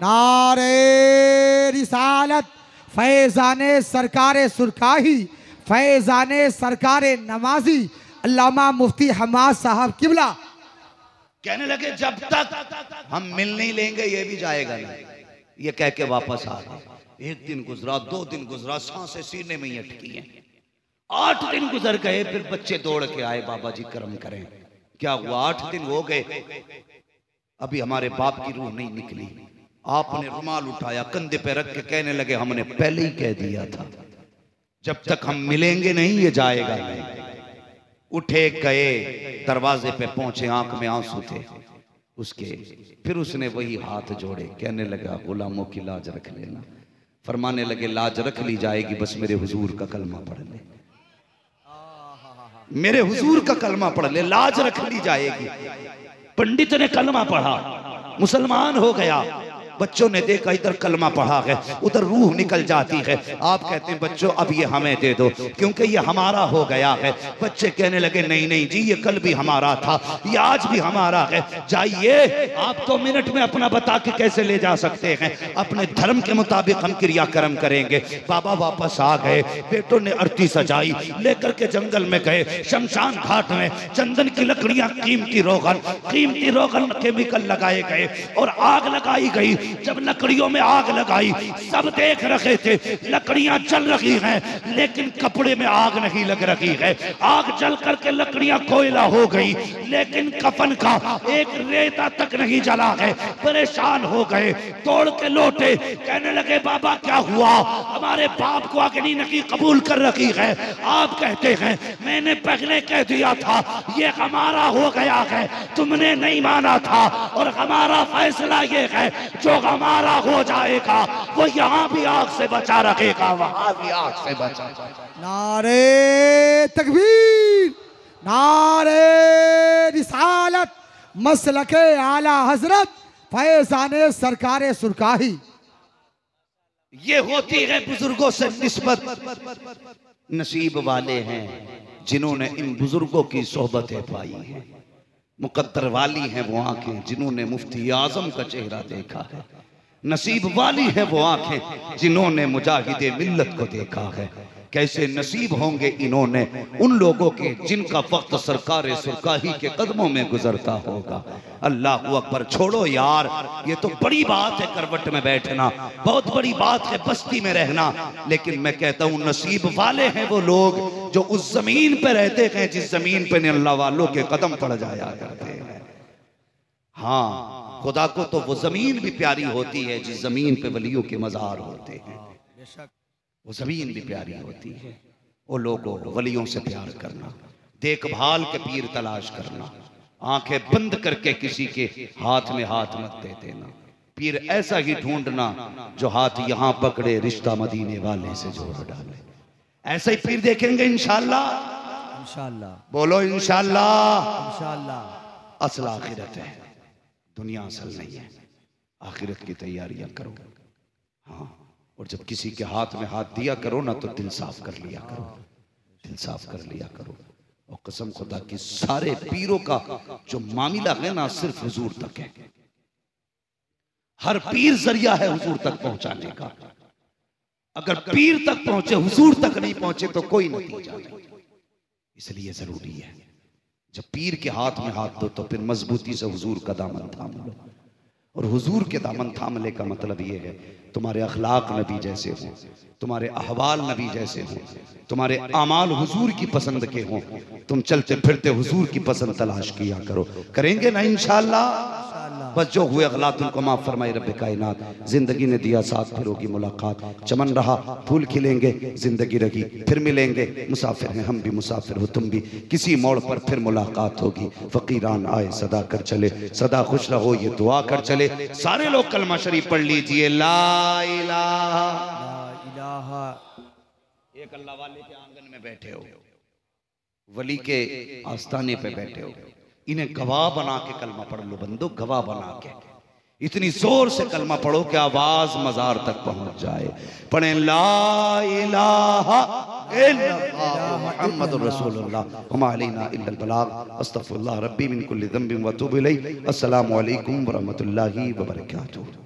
नारे रिसालत, फैजाने सरकारे सुरकाही, फैजाने सरकारे नमाजी, अल्लामा मुफ्ती हमाद साहब किबला। कहने लगे जब तक हम मिल नहीं लेंगे ये भी जाएगा नहीं। ये कह के वापस आ गए। 1 दिन गुजरा, 2 दिन गुजरा, सांसें सीने में ही अटकी हैं। 8 दिन गुजर गए, फिर बच्चे दौड़ के आए, बाबा जी कर्म करें। क्या हुआ? 8 दिन हो गए, अभी हमारे बाप की रूह नहीं निकली। आपने रुमाल उठाया, कंधे पे रख के कहने लगे हमने पहले ही कह दिया था, जब तक हम मिलेंगे नहीं ये जाएगा नहीं। उठे गए, दरवाजे पे पहुंचे, आंख में आंसू थे उसके। फिर उसने वही हाथ जोड़े, कहने लगा गुलामों की लाज रख लेना। फरमाने लगे लाज रख ली जाएगी, बस मेरे हुजूर का कलमा पढ़ ले, मेरे हुजूर का कलमा पढ़ ले, लाज रख ली जाएगी। पंडित ने कलमा पढ़ा, मुसलमान हो गया। बच्चों ने देखा इधर कलमा पढ़ा है, उधर रूह निकल जाती है। आप कहते हैं बच्चों अब ये हमें दे दो, क्योंकि ये हमारा हो गया है। बच्चे कहने लगे नहीं नहीं जी, ये कल भी हमारा था, ये आज भी हमारा है। जाइए, आप 2 मिनट में अपना बता के कैसे ले जा सकते हैं? अपने धर्म के मुताबिक हम क्रियाक्रम करेंगे। बाबा वापस आ गए। बेटों ने आरती सजाई, लेकर के जंगल में गए। शमशान घाट में चंदन की लकड़ियां, कीमती रोगन केमिकल लगाए गए और आग लगाई गई। जब लकड़ियों में आग लगाई, सब देख रहे थे लकड़ियां जल रही हैं, लेकिन कपड़े में आग नहीं लग रही है। आग जल करके लकड़ियां कोयला हो गई, लेकिन कफन का एक रेता तक नहीं जला है। परेशान हो गए, तोड़ के लौटे। कहने लगे बाबा क्या हुआ? हमारे बाप को अग्नि नहीं कबूल कर रखी है। आप कहते हैं मैंने पहले कह दिया था ये हमारा हो गया है, तुमने नहीं माना था, और हमारा फैसला ये है जो हमारा हो जाएगा वो यहाँ भी आग से बचा रखेगा, वहां भी आग से बचा। नारे तकबीर, नारे रिसालत, मसलके आला हजरत फैजाने सरकारे सुरकाही। ये होती है बुजुर्गों से निस्बत। नसीब वाले हैं जिन्होंने इन बुजुर्गों की सोहबतें पाई हैं। मुकद्दर वाली हैं वो आंखें जिन्होंने मुफ्ती आजम का चेहरा देखा है। नसीब वाली हैं वो आंखें जिन्होंने मुजाहिदे मिल्लत को देखा है। कैसे नसीब होंगे इन्होंने उन लोगों के जिनका वक्त सरकार सुरकाही के कदमों में गुजरता होगा। अल्लाह अकबर। छोड़ो यार, ये तो बड़ी बात है करवट में बैठना, बहुत बड़ी बात है बस्ती में रहना, लेकिन मैं कहता हूँ नसीब वाले हैं वो लोग जो उस जमीन पे रहते हैं जिस जमीन पे अल्लाह वालों के कदम पड़ जाया करते हैं। हाँ, खुदा को तो वो जमीन भी प्यारी होती है जिस जमीन पे वलियों के मजार होते हैं। वो जमीन भी प्यारी होती है। वो लोगों वलियों से प्यार करना, देखभाल के पीर तलाश करना, आंखें बंद करके किसी के हाथ में हाथ मत दे देना। पीर ऐसा ही ढूंढना जो हाथ यहां पकड़े रिश्ता मदीने वाले से जोड़ डाले। ऐसा ही पीर देखेंगे इंशाअल्लाह। इंशाअल्लाह। बोलो इंशाअल्लाह। इंशाअल्लाह। असल आखिरत है, दुनिया असल नहीं है। आखिरत की तैयारियां करो। हाँ, और जब किसी के हाथ में हाथ दिया करो ना तो दिल साफ कर लिया करो, दिल साफ कर लिया करो। और कसम खुदा की सारे पीरों का जो मामला है ना सिर्फ हुजूर तक है। हर पीर जरिया है हुजूर तक पहुंचाने का। अगर पीर तक पहुंचे हुजूर तक नहीं पहुंचे तो कोई नतीजा नहीं। इसलिए जरूरी है जब पीर के हाथ में हाथ दो तो फिर मजबूती से हुजूर का दामन थाम लो। और हुजूर के दामन थामने का मतलब ये है तुम्हारे अखलाक नबी जैसे हों, तुम्हारे अहवाल नबी जैसे हों, तुम्हारे अमाल हुजूर की पसंद के हों, तुम चलते फिरते हुजूर की पसंद तलाश किया करो। करेंगे ना इंशाअल्लाह। बस जो हुए अगलात उनको माफ फरमाए रब्बे कायनात। जिंदगी ने दिया साथ फिर होगी मुलाकात। चमन रहा फूल खिलेंगे, जिंदगी रही फिर मिलेंगे। मुसाफिर हैं हम भी, मुसाफिर हो तुम भी, किसी मोड़ पर फिर मुलाकात होगी। फकीरान आए सदा कर चले, सदा खुश रहो ये दुआ कर चले। सारे लोग कलमा शरीफ पढ़ लीजिए। ला इलाहा। एक अल्लाह वाले के आंगन में बैठे हो, वली के आस्थाने पे बैठे हो, इन्हें गवाह बना के कलमा पढ़ लो बंदो, गवाह बना के। इतनी जोर से कलमा पढ़ो कि आवाज मजार तक पहुंच जाए। पढ़ें ला इलाहा इल्लल्लाह मुहम्मदुर रसूलुल्लाह व मा अलैना इल्लल बलाग। अस्तगफिरुल्लाह रब्बी मिन कुल्ली ज़ंबिन व अतूबु इलैहि। अस्सलामु अलैकुम व रहमतुल्लाहि व बरकातुहू।